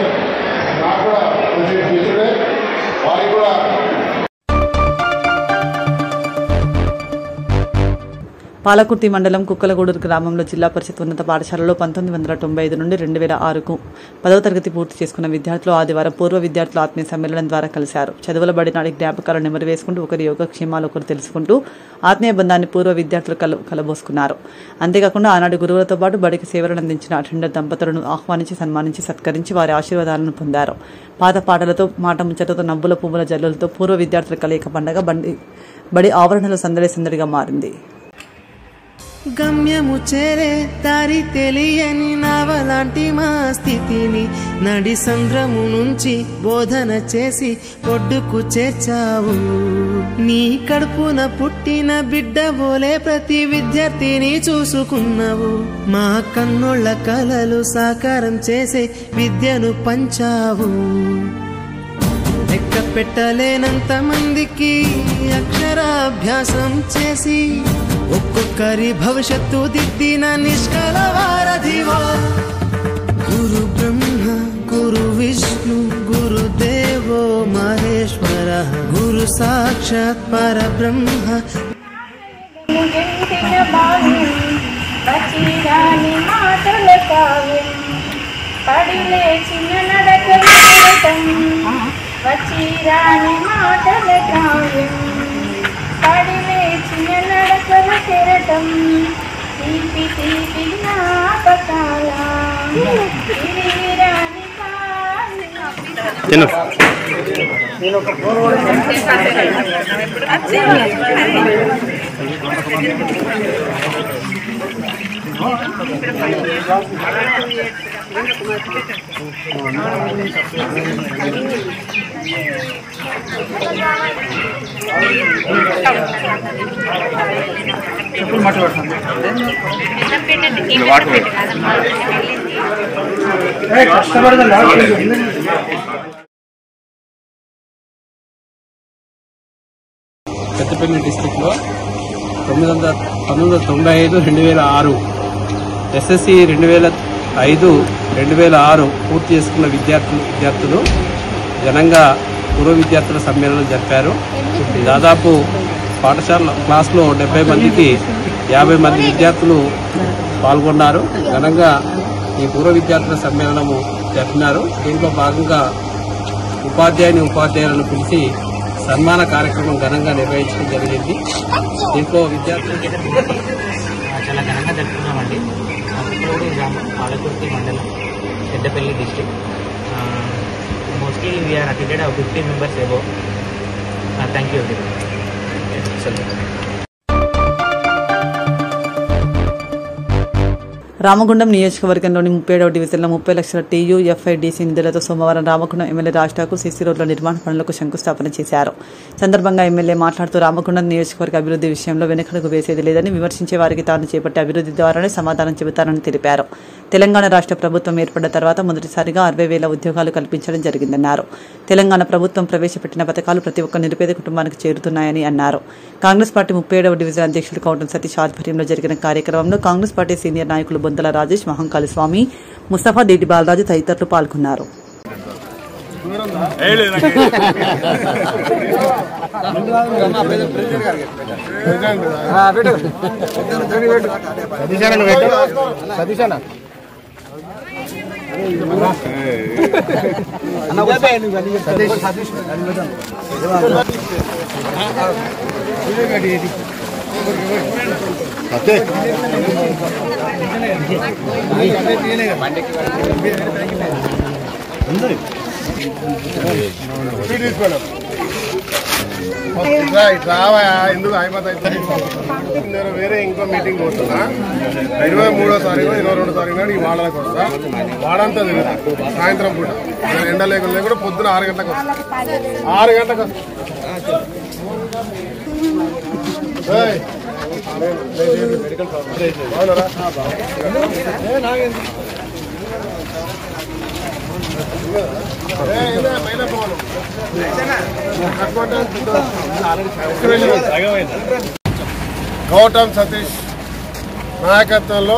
నాకు కూడా కొంచెం మిత్రుడే వారికి కూడా పాలకుర్తి మండలం కుక్కలగూడూరు గ్రామంలో జిల్లా పరిషత్ ఉన్నత పాఠశాలలో 1995 నుండి 2006కు 10వ తరగతి పూర్తి చేసుకున్న విద్యార్థులు ఆదివారం పూర్వ విద్యార్థుల ఆత్మీయ సమ్మేళనం ద్వారా కలిశారు. చదువుల బడి నాటి జ్ఞాపకాలను నెమరు వేసుకుంటూ ఒకరి యోగక్షేమాలు ఒకరు తెలుసుకుంటూ ఆత్మీయ బంధాన్ని పూర్వ విద్యార్థులు కలబోసుకున్నారు. అంతేకాకుండా ఆనాటి గురువులతో పాటు బడికి సేవలను అందించిన అటెండర్ దంపతులను ఆహ్వానించి సన్మానించి సత్కరించి వారి ఆశీర్వాదాలను పొందారు. పాత పాటలతో మాట ముచ్చటతో నవ్వుల పువ్వుల జల్లులతో పూర్వ విద్యార్థుల కలయిక పండగ బడి ఆవరణలో సందడి సందడిగా మారింది. గమ్యము చేరే దారి తెలియని నావలాంటి మా స్థితిని నడి సంద్రము నుంచి బోధన చేసి ఒడ్డుకు చేర్చావు. నీ కడుపున పుట్టిన బిడ్డ బోలే ప్రతి విద్యార్థిని చూసుకున్నావు. మా కన్నోళ్ల కలలు సాకారం చేసే విద్యను పంచావు. లెక్క పెట్టలేనంత మందికి అక్షరాభ్యాసం చేసి ఒక్కొక్కరి భవిష్యత్తు దిద్దిన నిష్కల వారధివో. గురు బ్రహ్మ గురు విష్ణు గురుదేవో మహేశ్వర గురు సాక్షాత్ పరబ్రహ్మ. పడిలేచిన నడకలు వచ్చిరాని మాటల కావ్యం పడిలేచిన నడకల కెరటం తీపి తీపి జ్ఞాపకాల చెప్పులు మాట్లాడుతుంది పెద్దపల్లి డిస్టిక్లో 1995-2006 ఎస్ఎస్సి 2005-2006 పూర్తి చేసుకున్న విద్యార్థులు ఘనంగా పూర్వ విద్యార్థుల సమ్మేళనం జరిపారు. దాదాపు పాఠశాల క్లాస్లో 70 మందికి 50 మంది విద్యార్థులు పాల్గొన్నారు. ఘనంగా ఈ పూర్వ విద్యార్థుల సమ్మేళనము జరిపినారు. దీంట్లో భాగంగా ఉపాధ్యాయులను పిలిచి సన్మాన కార్యక్రమం ఘనంగా నిర్వహించడం జరిగింది. దీంట్లో విద్యార్థులు చాలా ఘనంగా జరుపుకున్నామండి. అప్పుడు గ్రామం పాలకుర్తి మండలం పెద్దపల్లి డిస్ట్రిక్ట్. మోస్ట్లీ వీఆర్ అటెండెడ్ 15 members above. Thank you very much. Ramagundam నియోజకవర్గంలోని 37వ డివిజన్లో 30 లక్షల TUFIDC నిధులతో సోమవారం రామగుండం ఎమ్మెల్యే రాష్ట్రకు సీసీ రోడ్ల నిర్మాణ పనులకు శంకుస్థాపన చేశారు. సందర్భంగా ఎమ్మెల్యే మాట్లాడుతూ రామగుండం నియోజకవర్గ అభివృద్ధి విషయంలో వెనుకడుగు వేసేది లేదని, విమర్శించే వారికి తాను చేపట్టే అభివృద్ధి ద్వారానే సమాధానం చెబుతారని తెలిపారు. తెలంగాణ రాష్ట్ర ప్రభుత్వం ఏర్పడిన తర్వాత మొదటిసారిగా 60,000 ఉద్యోగాలు కల్పించడం జరిగిందన్నారు. తెలంగాణ ప్రభుత్వం ప్రవేశపెట్టిన పథకాలు ప్రతి ఒక్క నిరుపేద కుటుంబానికి చేరుతున్నాయని అన్నారు. కాంగ్రెస్ పార్టీ 37వ డివిజన్ అధ్యక్షులు కౌటం సతీష్ ఆధ్వర్యంలో జరిగిన కార్యక్రమంలో కాంగ్రెస్ పార్టీ సీనియర్ నాయకులు బొందల రాజేష్, మహంకాళి స్వామి, ముస్తఫా దేటి బాలరాజు తదితరులు పాల్గొన్నారు. ఎందుకు అయిపోతాయి. నేను వేరే ఇంకో మీటింగ్ పోతున్నా. 23వ తారీఖు 22వ తారీఖు నాడు ఈ వాడలకు వస్తా. వాడంతా తిరుగుతా సాయంత్రం పూట. ఎండ లేకుండా కూడా పొద్దున 6 గంటలకు వస్తా. 6 గంటలకు వస్తా. గౌటం సతీష్ నాయకత్వంలో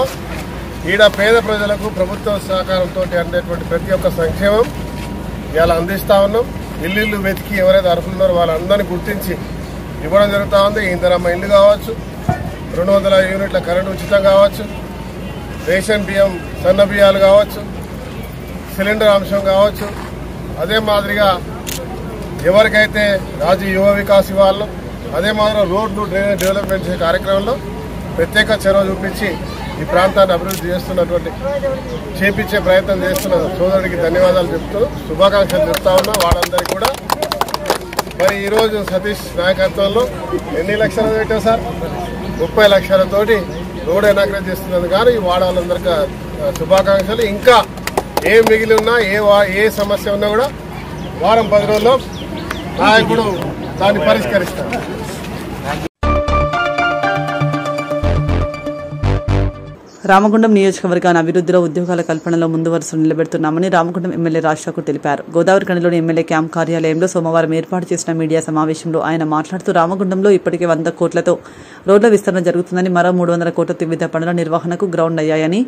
ఈడ పేద ప్రజలకు ప్రభుత్వ సహకారంతో అందేటువంటి ప్రతి ఒక్క సంక్షేమం ఇలా అందిస్తా ఉన్నాం. ఇల్లు వెతికి ఎవరైతే అర్హులున్నారో వాళ్ళందరినీ గుర్తించి ఇవ్వడం జరుగుతూ ఉంది. ఇందిరమ్మ ఇల్లు కావచ్చు, 200 యూనిట్ల కరెంటు ఉచితం కావచ్చు, రేషన్ బియ్యం సన్న బియ్యాలు కావచ్చు, సిలిండర్ అంశం కావచ్చు. అదే మాదిరిగా ఎవరికైతే రాజీవ్ యువ వికాస్ ఇవ్వాలో అదే మాదిరిగా రోడ్లు డ్రైనేజ్ డెవలప్మెంట్ చేసే కార్యక్రమంలో ప్రత్యేక చొరవ చూపించి ఈ ప్రాంతాన్ని అభివృద్ధి చేపించే ప్రయత్నం చేస్తున్న సోదరుడికి ధన్యవాదాలు చెప్తూ శుభాకాంక్షలు చెప్తా ఉన్నా. వాళ్ళందరికీ కూడా మరి ఈరోజు సతీష్ నాయకత్వంలో ఎన్ని లక్షలు పెట్టాం సార్? 30 లక్షలతోటి రోడ్ ఇనాగ్రేట్ చేస్తున్నందుకు కానీ ఈ వాడాలందరికీ శుభాకాంక్షలు. ఇంకా ఏ మిగిలి ఉన్నా ఏ సమస్య ఉన్నా కూడా వారం 10 రోజుల్లో నాయకుడు దాన్ని పరిష్కరిస్తారు. రామగుండం నియోజకవర్గాన్ని అభివృద్ధిలో ఉద్యోగాల కల్పనలో ముందు వరుసలో నిలబెడుతున్నామని రామగుండం ఎమ్మెల్యే రాష్ట్రకు తెలిపారు. గోదావరిఖనిలోని ఎమ్మెల్యే క్యాంప్ కార్యాలయంలో సోమవారం ఏర్పాటు చేసిన మీడియా సమావేశంలో ఆయన మాట్లాడుతూ రామగుండంలో ఇప్పటికే 100 కోట్లతో రోడ్ల విస్తరణ జరుగుతుందని, మరో 300 కోట్లతో వివిధ పనుల నిర్వహణకు గ్రౌండ్ అయ్యాయని,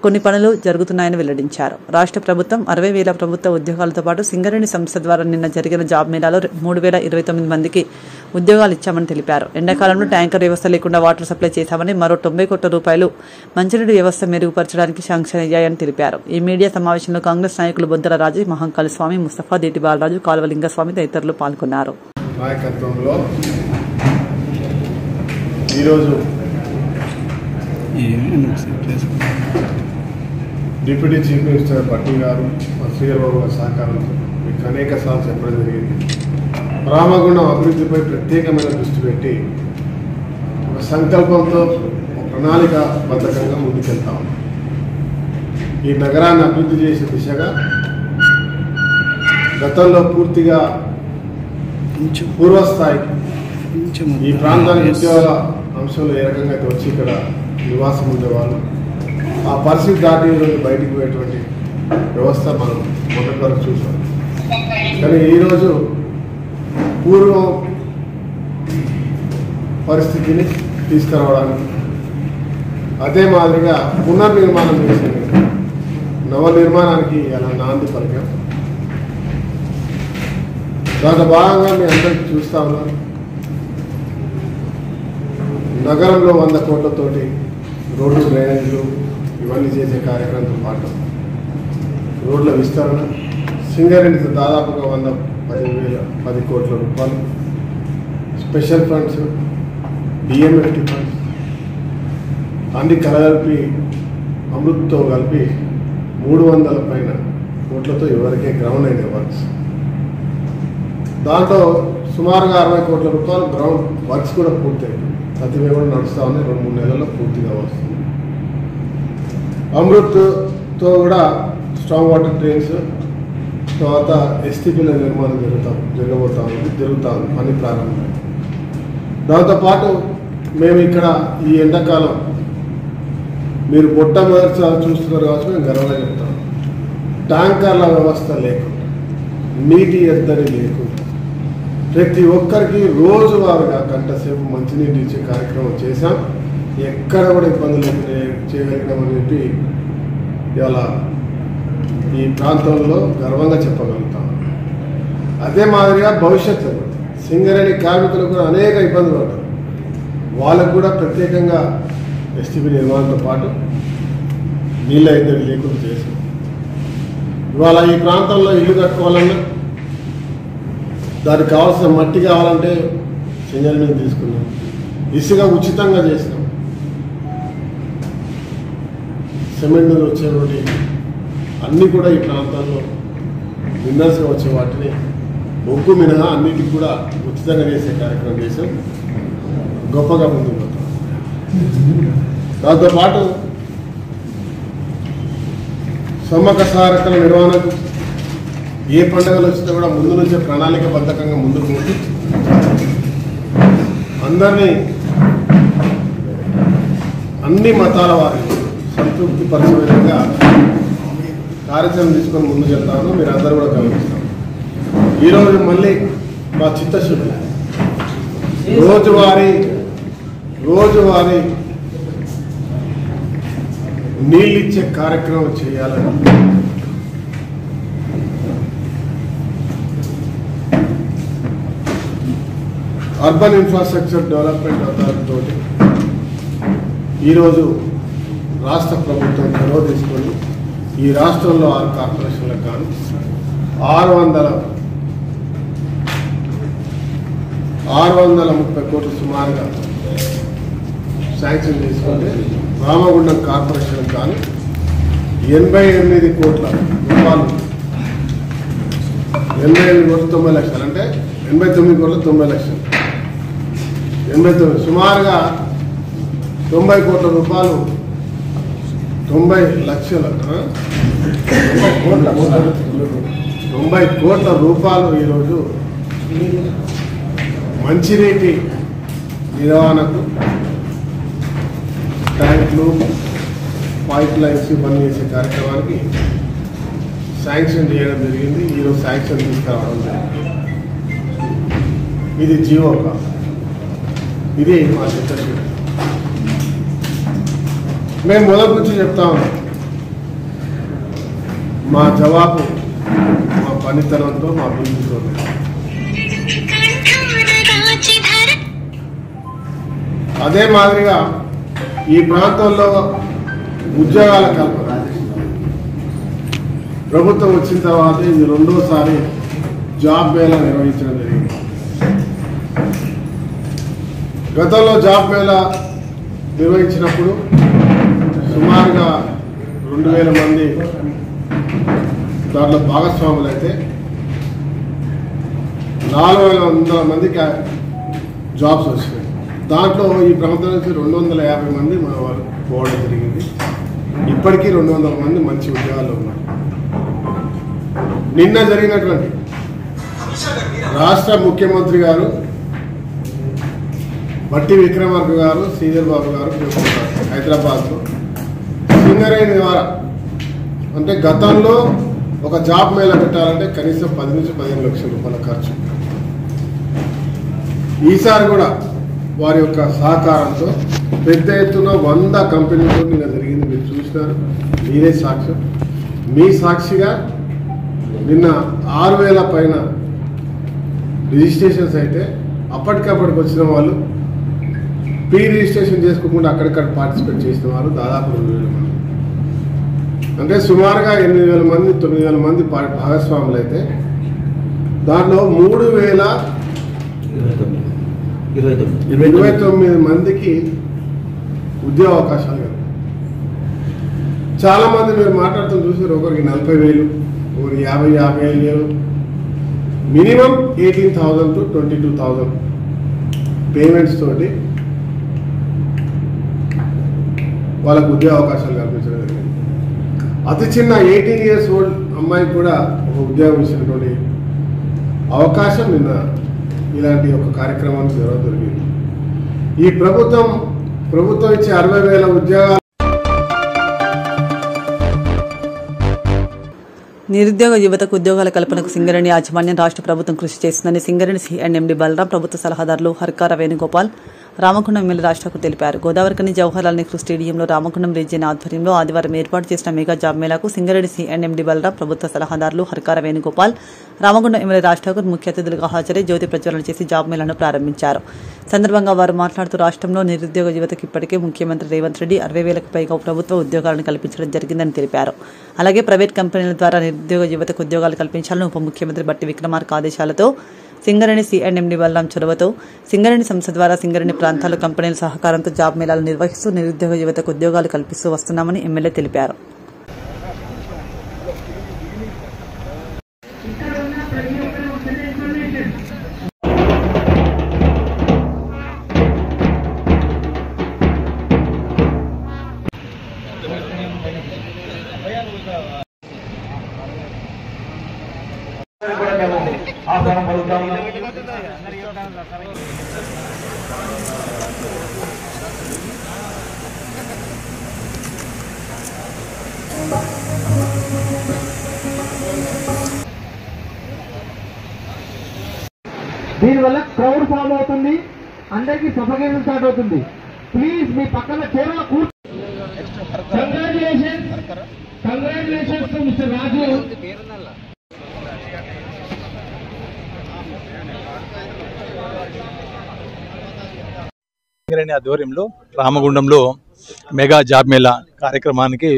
కొన్ని పనులు జరుగుతున్నాయని వెల్లడించారు. రాష్ట్ర ప్రభుత్వం 60,000 ప్రభుత్వ ఉద్యోగాలతో పాటు సింగరేణి సంస్థ ద్వారా నిన్న జరిగిన జాబ్ మేళాలో 3,029 మందికి ఉద్యోగాలు ఇచ్చామని తెలిపారు. ఎండాకాలంలో ట్యాంకర్ వ్యవస్థ లేకుండా వాటర్ సప్లై చేశామని, మరో 90 కోట్ల రూపాయలు మంచినీటి వ్యవస్థ మెరుగుపరచడానికి శాంక్షన్ అయ్యాయని తెలిపారు. ఈ మీడియా సమావేశంలో కాంగ్రెస్ నాయకులు బొందల రాజేష్, మహంకాళి స్వామి, ముస్తఫా దేటి బాలరాజు, కాల్వలింగస్వామి తదితరులు పాల్గొన్నారు. డిప్యూటీ చీఫ్ మినిస్టర్ పట్టి గారు, శ్రీధర్ బాబు గారి సహకారంతో మీకు అనేక సార్లు చెప్పడం జరిగింది. రామగుండం అభివృద్ధిపై ప్రత్యేకమైన దృష్టి పెట్టి ఒక సంకల్పంతో ప్రణాళికాబద్ధంగా ముందుకెళ్తాం. ఈ నగరాన్ని అభివృద్ధి చేసే దిశగా గతంలో పూర్తిగా పూర్వస్థాయి ఈ ప్రాంతానికి ఉద్యోగ అంశంలో ఏ రకంగా అయితే వచ్చి ఇక్కడ నివాసం ఉండేవాళ్ళు ఆ పరిస్థితి దాటి బయటికి పోయేటువంటి వ్యవస్థ మనం మొదటి వరకు చూసాం. కానీ ఈరోజు పూర్వం పరిస్థితిని తీసుకురావడానికి అదే మాదిరిగా పునర్నిర్మాణం చేసేది నవనిర్మాణానికి అలా నాంది పలికాం. దాంట్లో భాగంగా మీ అందరికీ చూస్తా ఉన్నారు. నగరంలో 100 కోట్లతోటి రోడ్లు, డ్రైనేజీలు ఇవన్నీ చేసే కార్యక్రమంతో పాటు రోడ్ల విస్తరణ, సింగరేణితో దాదాపుగా 10 కోట్ల రూపాయలు, స్పెషల్ ఫండ్స్, డిఎంఎఫ్టీ ఫండ్స్ అన్ని కలగలిపి అమృత్తో కలిపి 300 పైన కోట్లతో ఇవరకే గ్రౌండ్ అయిన వర్క్స్. దాంట్లో సుమారుగా 60 కోట్ల రూపాయలు గ్రౌండ్ వర్క్స్ కూడా పూర్తయింది. ప్రతిభ కూడా నడుస్తూ ఉంది, 2-3 నెలల్లో పూర్తిగా వస్తుంది. అమృత్తో కూడా స్ట్రాంగ్ వాటర్ ట్రైన్స్, తర్వాత ఎస్టీపీల నిర్మాణం జరగబోతా ఉంది, పని ప్రారంభం. దాంతోపాటు మేము ఇక్కడ ఈ ఎండాకాలం మీరు మొట్టమొదటిసారి చూస్తున్నారు కాబట్టి మేము గర్వంగా చెప్తాం. ట్యాంకర్ల వ్యవస్థ లేకుండా, నీటి ఎద్దడి లేకుండా ప్రతి ఒక్కరికి రోజువారీగా గంట సేపు మంచినీటి ఇచ్చే కార్యక్రమం చేశాం. ఎక్కడ కూడా ఇబ్బందులు చేయగలిగినామని చెప్పి ఇవాళ ఈ ప్రాంతంలో గర్వంగా చెప్పగలుగుతాం. అదే మాదిరిగా భవిష్యత్తు సింగరేణి కార్మికులకు కూడా అనేక ఇబ్బందులు ఉంటారు. వాళ్ళకు కూడా ప్రత్యేకంగా ఎస్టీపీ నిర్మాణంతో పాటు నీళ్ళ ఎద్దడి లేకుండా చేశాం. ఇవాళ ఈ ప్రాంతంలో ఇల్లు కట్టుకోవాలన్నా దానికి కావాల్సిన మట్టి కావాలంటే సింగరేణి తీసుకున్నాం. ఇసుక ఉచితంగా చేసినాం. సిమెంట్ వచ్చేటువంటి అన్నీ కూడా ఈ ప్రాంతాల్లో విన్నర్స్గా వచ్చే వాటిని బొగ్గు మినహా అన్నిటికి కూడా ఉచితంగా చేసే కార్యక్రమం చేసాం. గొప్పగా ముందుకు పోతాం. దాంతోపాటు సమ్మక్క సారక్కల నిర్వహణకు ఏ పండుగలు వచ్చినా కూడా ముందు నుంచే ప్రణాళికబద్ధంగా ముందుకు పోయి అందరినీ అన్ని మతాల వారి సంతృప్తి పరిచే విధంగా కార్యక్రమం తీసుకొని ముందుకు వెళ్తాను. మీరు అందరూ కూడా గమనిస్తాం. ఈరోజు మళ్ళీ మా చిత్తశుద్ధి రోజువారీ నీళ్ళిచ్చే కార్యక్రమం చేయాలని అర్బన్ ఇన్ఫ్రాస్ట్రక్చర్ డెవలప్మెంట్ అథారిటీ తోటి ఈరోజు రాష్ట్ర ప్రభుత్వం చొరవ తీసుకొని ఈ రాష్ట్రంలో 6 కార్పొరేషన్లకు కానీ 630 కోట్లు సుమారుగా శాంక్షన్ చేసుకుంటే రామగుండం కార్పొరేషన్ కానీ 88 కోట్ల రూపాయలు 88 కోట్ల 90 లక్షలు అంటే 89 కోట్ల 90 లక్షలు 89 సుమారుగా 90 కోట్ల రూపాయలు 90 లక్షల 90 కోట్ల రూపాయలు ఈరోజు మంచినీటి నిర్వహణకు ట్యాంకులు, పైప్ లైన్స్ ఇవన్నీ చేసే కార్యక్రమానికి శాంక్షన్ చేయడం జరిగింది. ఈరోజు శాంక్షన్ తీసుకురావడం జరిగింది. ఇది జీవో కాదు, ఇది మా చిత్తశుద్ధి. మేము మొదటి నుంచి చెప్తా ఉన్నాం, మా జవాబు మా పనితనంతో, మా అభివృద్ధితో. అదే మాదిరిగా ఈ ప్రాంతంలో ఉద్యోగాల కల్పన ప్రభుత్వం వచ్చిన తర్వాత ఇది 2వ జాబ్ మేళా నిర్వహించడం జరిగింది. గతంలో జాబ్ మేళా నిర్వహించినప్పుడు సుమారుగా 2000 మంది దాంట్లో భాగస్వాములు అయితే 400 మందికి జాబ్స్ వచ్చినాయి. దాంట్లో ఈ ప్రాంతం నుంచి 250 మంది మన వాళ్ళు పోవడం జరిగింది. ఇప్పటికీ 200 మంది మంచి ఉద్యోగాల్లో ఉన్నారు. నిన్న జరిగినటువంటి రాష్ట్ర ముఖ్యమంత్రి గారు బట్టి విక్రమార్క గారు, శ్రీధర్ బాబు గారు హైదరాబాద్లో సింగరేణి ద్వారా అంటే గతంలో ఒక జాబ్ మేళ పెట్టాలంటే కనీసం 10 నుంచి 15 లక్షల రూపాయల ఖర్చు. ఈసారి కూడా వారి యొక్క సహకారంతో పెద్ద ఎత్తున 100 కంపెనీలతో నిన్న జరిగింది. మీరు చూసినారు, మీరే సాక్ష్యం. మీ సాక్షిగా నిన్న 6000 పైన రిజిస్ట్రేషన్స్ అయితే అప్పటికప్పటికి వచ్చిన వాళ్ళు ప్రీ రిజిస్ట్రేషన్ చేసుకోకుండా అక్కడిక్కడ పార్టిసిపేట్ చేసిన వారు దాదాపు 2000 మంది. అంటే సుమారుగా 8,000 మంది 9,000 మంది భాగస్వాములు అయితే దాంట్లో 3,029 మందికి ఉద్యోగ అవకాశాలు కలిగాయి. చాలా మంది మీరు మాట్లాడుతూ చూసారు, ఒకరికి 40,000, ఒకరికి 55,000, మినిమం 18,000 to 22,000 పేమెంట్స్ తోటి వాళ్ళకు ఉద్యోగ అవకాశాలు కల్పించడం జరిగింది. అతి చిన్న 18 years old అమ్మాయికి కూడా ఒక ఉద్యోగం ఇచ్చినటువంటి అవకాశం నిన్న ఇలాంటి ఒక కార్యక్రమానికి దొరికింది. ఈ ప్రభుత్వం ఇచ్చే 60,000 ఉద్యోగాలు నిరుద్యోగ యువతకు ఉద్యోగాల కల్పనకు సింగరేణి యాజమాన్యం రాష్ట్ర ప్రభుత్వం కృషి చేస్తుందని సింగరేణి సిఎండి బలరాం, ప్రభుత్వ సలహాదారులు హర్కార వేణుగోపాల్ రామగుండం ఎమ్మెల్యే రాష్ట్రకు తెలిపారు. గోదావరికని జవహర్లాల్ నెహ్రూ స్టేడియంలో రామగుండం రీజియన్ ఆధ్వర్యంలో ఆదివారం ఏర్పాటు చేసిన మెగా జాబ్ మేళాకు సింగరేణి సిఎండి బలరాం, ప్రభుత్వ సలహాదారులు హర్కార వేణుగోపాల్, రామగుండం ఎమ్మెల్యే రాష్ట్రకు ముఖ్య అతిథులుగా హాజరై జ్యోతి ప్రజ్వలన చేసి జాబ్ మేళాను ప్రారంభించారు. సందర్భంగా వారు మాట్లాడుతూ రాష్ట్రంలో నిరుద్యోగ యువతకు ఇప్పటికే ముఖ్యమంత్రి రేవంత్ రెడ్డి 60,000కు పైగా ప్రభుత్వ ఉద్యోగాలను కల్పించడం జరిగిందని తెలిపారు. అలాగే ప్రైవేట్ కంపెనీల ద్వారా నిరుద్యోగ యువతకు ఉద్యోగాలు కల్పించాలని ఉప ముఖ్యమంత్రి బట్టి విక్రమార్క ఆదేశాలతో సింగరేణి సిఎండి బలరాం చొరవతో సింగరేణి సంస్థ ద్వారా సింగరేణి ప్రాంతాల కంపెనీల సహకారంతో జాబ్ మేళాలు నిర్వహిస్తూ నిరుద్యోగ యువతకు ఉద్యోగాలు కల్పిస్తూ వస్తున్నామని ఎమ్మెల్యే తెలిపారు. దీనివల్ల క్రౌడ్ ఫామ్ అవుతుంది, అందరికీ సఫకేషన్ స్టార్ట్ అవుతుంది. ప్లీజ్ మీ పక్కన చీరలో కంగ్రాచులేషన్స్ మిస్టర్ రాజు. సింగరేణి ఆధ్వర్యంలో రామగుండంలో మెగా జాబ్ మేళా కార్యక్రమానికి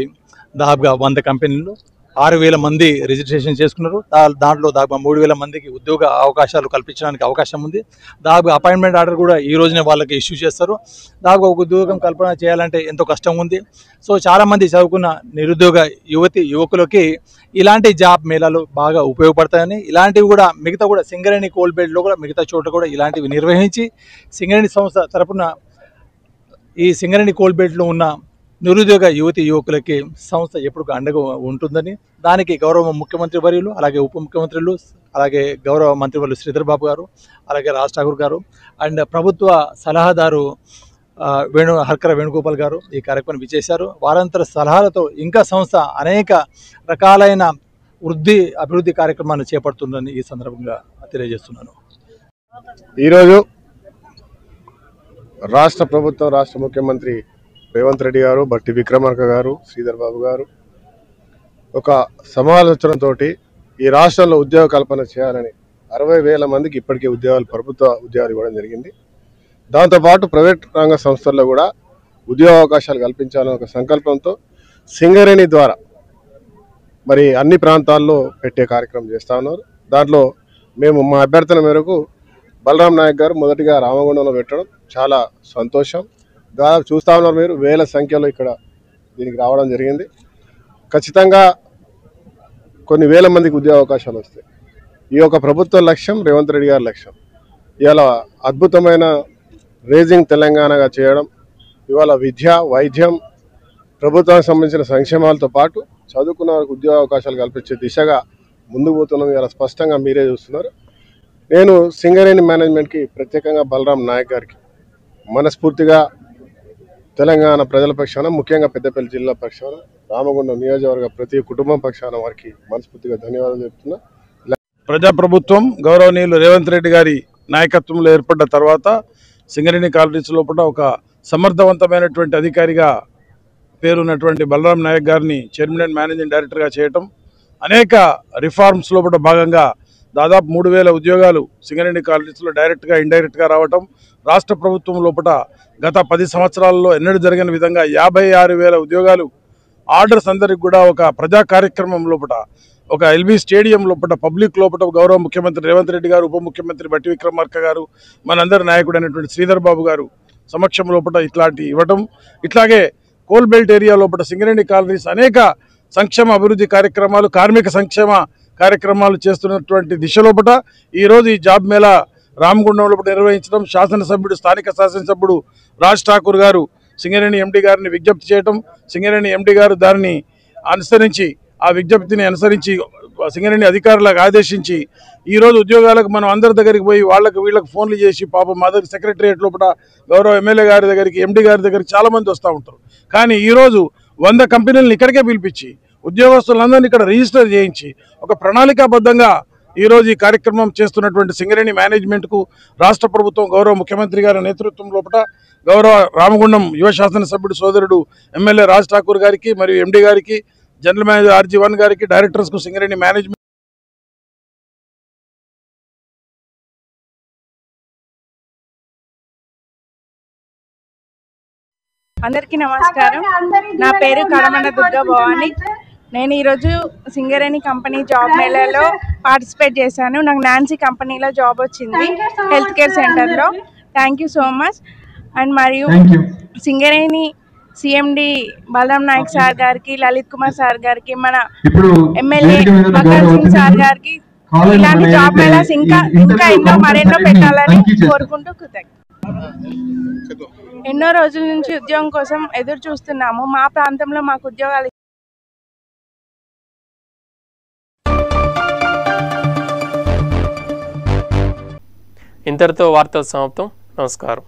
దాదాపుగా 100 కంపెనీలు 6,000 మంది రిజిస్ట్రేషన్ చేసుకున్నారు. దాంట్లో దాదాపు 3,000 మందికి ఉద్యోగ అవకాశాలు కల్పించడానికి అవకాశం ఉంది. దాదాపు అపాయింట్మెంట్ ఆర్డర్ కూడా ఈ రోజునే వాళ్ళకి ఇష్యూ చేస్తారు. దాదాపు ఒక ఉద్యోగం కల్పన చేయాలంటే ఎంతో కష్టం ఉంది. సో చాలామంది చదువుకున్న నిరుద్యోగ యువకులకి ఇలాంటి జాబ్ మేళాలు బాగా ఉపయోగపడతాయని, ఇలాంటివి కూడా మిగతా కూడా సింగరేణి కోల్బెల్ట్లో కూడా మిగతా చోట కూడా ఇలాంటివి నిర్వహించి సింగరేణి సంస్థ తరపున ఈ సింగరేణి కోల్బెల్ట్లో ఉన్న నిరుద్యోగ యువకులకి సంస్థ ఎప్పుడు అండగా ఉంటుందని, దానికి గౌరవ ముఖ్యమంత్రి వర్యులు, అలాగే ఉప ముఖ్యమంత్రులు, అలాగే గౌరవ మంత్రివర్యులు శ్రీధర్ బాబు గారు, అలాగే రాజ్ ఠాకూర్ గారు అండ్ ప్రభుత్వ సలహాదారు హర్కర వేణుగోపాల్ గారు ఈ కార్యక్రమం విచ్చేశారు. వారంతర సలహాలతో ఇంకా సంస్థ అనేక రకాలైన అభివృద్ధి కార్యక్రమాన్ని చేపడుతుందని ఈ సందర్భంగా తెలియజేస్తున్నాను. ఈరోజు రాష్ట్ర ప్రభుత్వం, రాష్ట్ర ముఖ్యమంత్రి రేవంత్ రెడ్డి గారు, బట్టి విక్రమార్క గారు, శ్రీధర్ బాబు గారు ఒక సమాలోచనతో ఈ రాష్ట్రంలో ఉద్యోగ కల్పన చేయాలని 60,000 మందికి ఇప్పటికే ప్రభుత్వ ఉద్యోగాలు ఇవ్వడం జరిగింది. దాంతోపాటు ప్రైవేట్ రంగ సంస్థల్లో కూడా ఉద్యోగ అవకాశాలు కల్పించాలని ఒక సంకల్పంతో సింగరేణి ద్వారా మరి అన్ని ప్రాంతాల్లో పెట్టే కార్యక్రమం చేస్తూ ఉన్నారు. దాంట్లో మేము మా అభ్యర్థన మేరకు బలరాం నాయక్ గారు మొదటిగా రామగుండంలో పెట్టడం చాలా సంతోషం. దాదాపు చూస్తూ ఉన్నారు మీరు, వేల సంఖ్యలో ఇక్కడ దీనికి రావడం జరిగింది. ఖచ్చితంగా కొన్ని వేల మందికి ఉద్యోగ అవకాశాలు వస్తాయి. ఈ యొక్క ప్రభుత్వ లక్ష్యం, రేవంత్ రెడ్డి గారి లక్ష్యం ఇవాళ అద్భుతమైన రేజింగ్ తెలంగాణగా చేయడం, ఇవాళ విద్య, వైద్యం, ప్రభుత్వానికి సంబంధించిన సంక్షేమాలతో పాటు చదువుకున్న వారికి ఉద్యోగ అవకాశాలు కల్పించే దిశగా ముందుకు పోతున్నాం. ఇవాళ స్పష్టంగా మీరే చూస్తున్నారు. నేను సింగరేణి మేనేజ్మెంట్కి, ప్రత్యేకంగా బలరాం నాయక్ గారికి మనస్ఫూర్తిగా తెలంగాణ ప్రజల పక్షాన, ముఖ్యంగా పెద్దపల్లి జిల్లా పక్షాన, రామగుండం నియోజకవర్గ ప్రతి కుటుంబం పక్షాన వారికి మనస్ఫూర్తిగా ధన్యవాదాలు చెప్తున్నా. ప్రజాప్రభుత్వం గౌరవనీయులు రేవంత్ రెడ్డి గారి నాయకత్వంలో ఏర్పడ్డ తర్వాత సింగరేణి కాలనీస్ లోపల ఒక సమర్థవంతమైనటువంటి అధికారిగా పేరున్నటువంటి బలరాం నాయక్ గారిని చైర్మన్ అండ్ మేనేజింగ్ డైరెక్టర్గా చేయటం, అనేక రిఫార్మ్స్ లోపల భాగంగా దాదాపు 3,000 ఉద్యోగాలు సింగరేణి కాలనీస్లో డైరెక్ట్గా ఇండైరెక్ట్గా రావటం, రాష్ట్ర ప్రభుత్వం లోపల గత 10 సంవత్సరాల్లో ఎన్నడూ జరిగిన విధంగా 56,000 ఉద్యోగాలు ఆర్డర్స్ అందరికి కూడా ఒక ప్రజా కార్యక్రమం లోపల ఒక ఎల్బీ స్టేడియం లోపల పబ్లిక్ లోపల గౌరవ ముఖ్యమంత్రి రేవంత్ రెడ్డి గారు, ఉప ముఖ్యమంత్రి బట్టి విక్రమార్క గారు, మనందరి నాయకుడు అయినటువంటి శ్రీధర్ బాబు గారు సమక్షం లోపల ఇట్లాంటి ఇవ్వటం, ఇట్లాగే కోల్ బెల్ట్ ఏరియా లోపల సింగరేణి కాలనీస్ అనేక సంక్షేమ అభివృద్ధి కార్యక్రమాలు, కార్మిక సంక్షేమ కార్యక్రమాలు చేస్తున్నటువంటి దిశ లోపల ఈరోజు ఈ జాబ్ మేళా రామగుండం లోపల నిర్వహించడం, శాసనసభ్యుడు స్థానిక శాసనసభ్యుడు రాజ్ ఠాకూర్ గారు సింగరేణి ఎండి గారిని విజ్ఞప్తి చేయటం, సింగరేణి ఎండి గారు దానిని అనుసరించి ఆ విజ్ఞప్తిని అనుసరించి సింగరేణి అధికారులకు ఆదేశించి ఈరోజు ఉద్యోగాలకు మనం అందరి దగ్గరికి పోయి వీళ్ళకి ఫోన్లు చేసి పాపం మా దగ్గర సెక్రటరియట్ లోపల గౌరవ ఎమ్మెల్యే గారి దగ్గరికి, ఎండి గారి దగ్గరికి చాలామంది వస్తూ ఉంటారు. కానీ ఈరోజు 100 కంపెనీలను ఇక్కడికే పిలిపించి ఉద్యోగస్తులందరినీ ఇక్కడ రిజిస్టర్ చేయించి ఒక ప్రణాళికాబద్ధంగా ఈరోజు ఈ కార్యక్రమం చేస్తున్నటువంటి సింగరేణి మేనేజ్మెంట్కు రాష్ట్ర ప్రభుత్వం గౌరవ ముఖ్యమంత్రి గారి నేతృత్వం లోపల గౌరవ రామగుండం యువ శాసనసభ్యుడు సోదరుడు ఎమ్మెల్యే రాజ్ ఠాకూర్ గారికి మరియు ఎండి గారికి, జనరల్ మేనేజర్ RG1 గారికి, డైరెక్టర్స్కు సింగరేణి మేనేజ్మెంట్ అందరికీ నమస్కారం. నా పేరు కడమండ దుర్గా భవాని. నేను ఈరోజు సింగరేణి కంపెనీ జాబ్ మేళాలో పార్టిసిపేట్ చేశాను. నాకు నాన్సీ కంపెనీలో జాబ్ వచ్చింది, హెల్త్ కేర్ సెంటర్లో. Thank you so much. And మరియు సింగరేణి CMD బలరాం నాయక్ సార్ గారికి, లలిత్ కుమార్ సార్ గారికి, మన ఎమ్మెల్యే భగత్ సింగ్ సార్ గారికి ఇలాంటి జాబ్ మేళాస్ ఇంకా ఎన్నో మరెన్నో పెట్టాలని కోరుకుంటూ కృతజ్ఞతలు. ఎన్నో రోజుల నుంచి ఉద్యోగం కోసం ఎదురు చూస్తున్నాము. మా ప్రాంతంలో మాకు ఉద్యోగాలు ఇంతటితో వార్తలు సమాప్తం. నమస్కారం.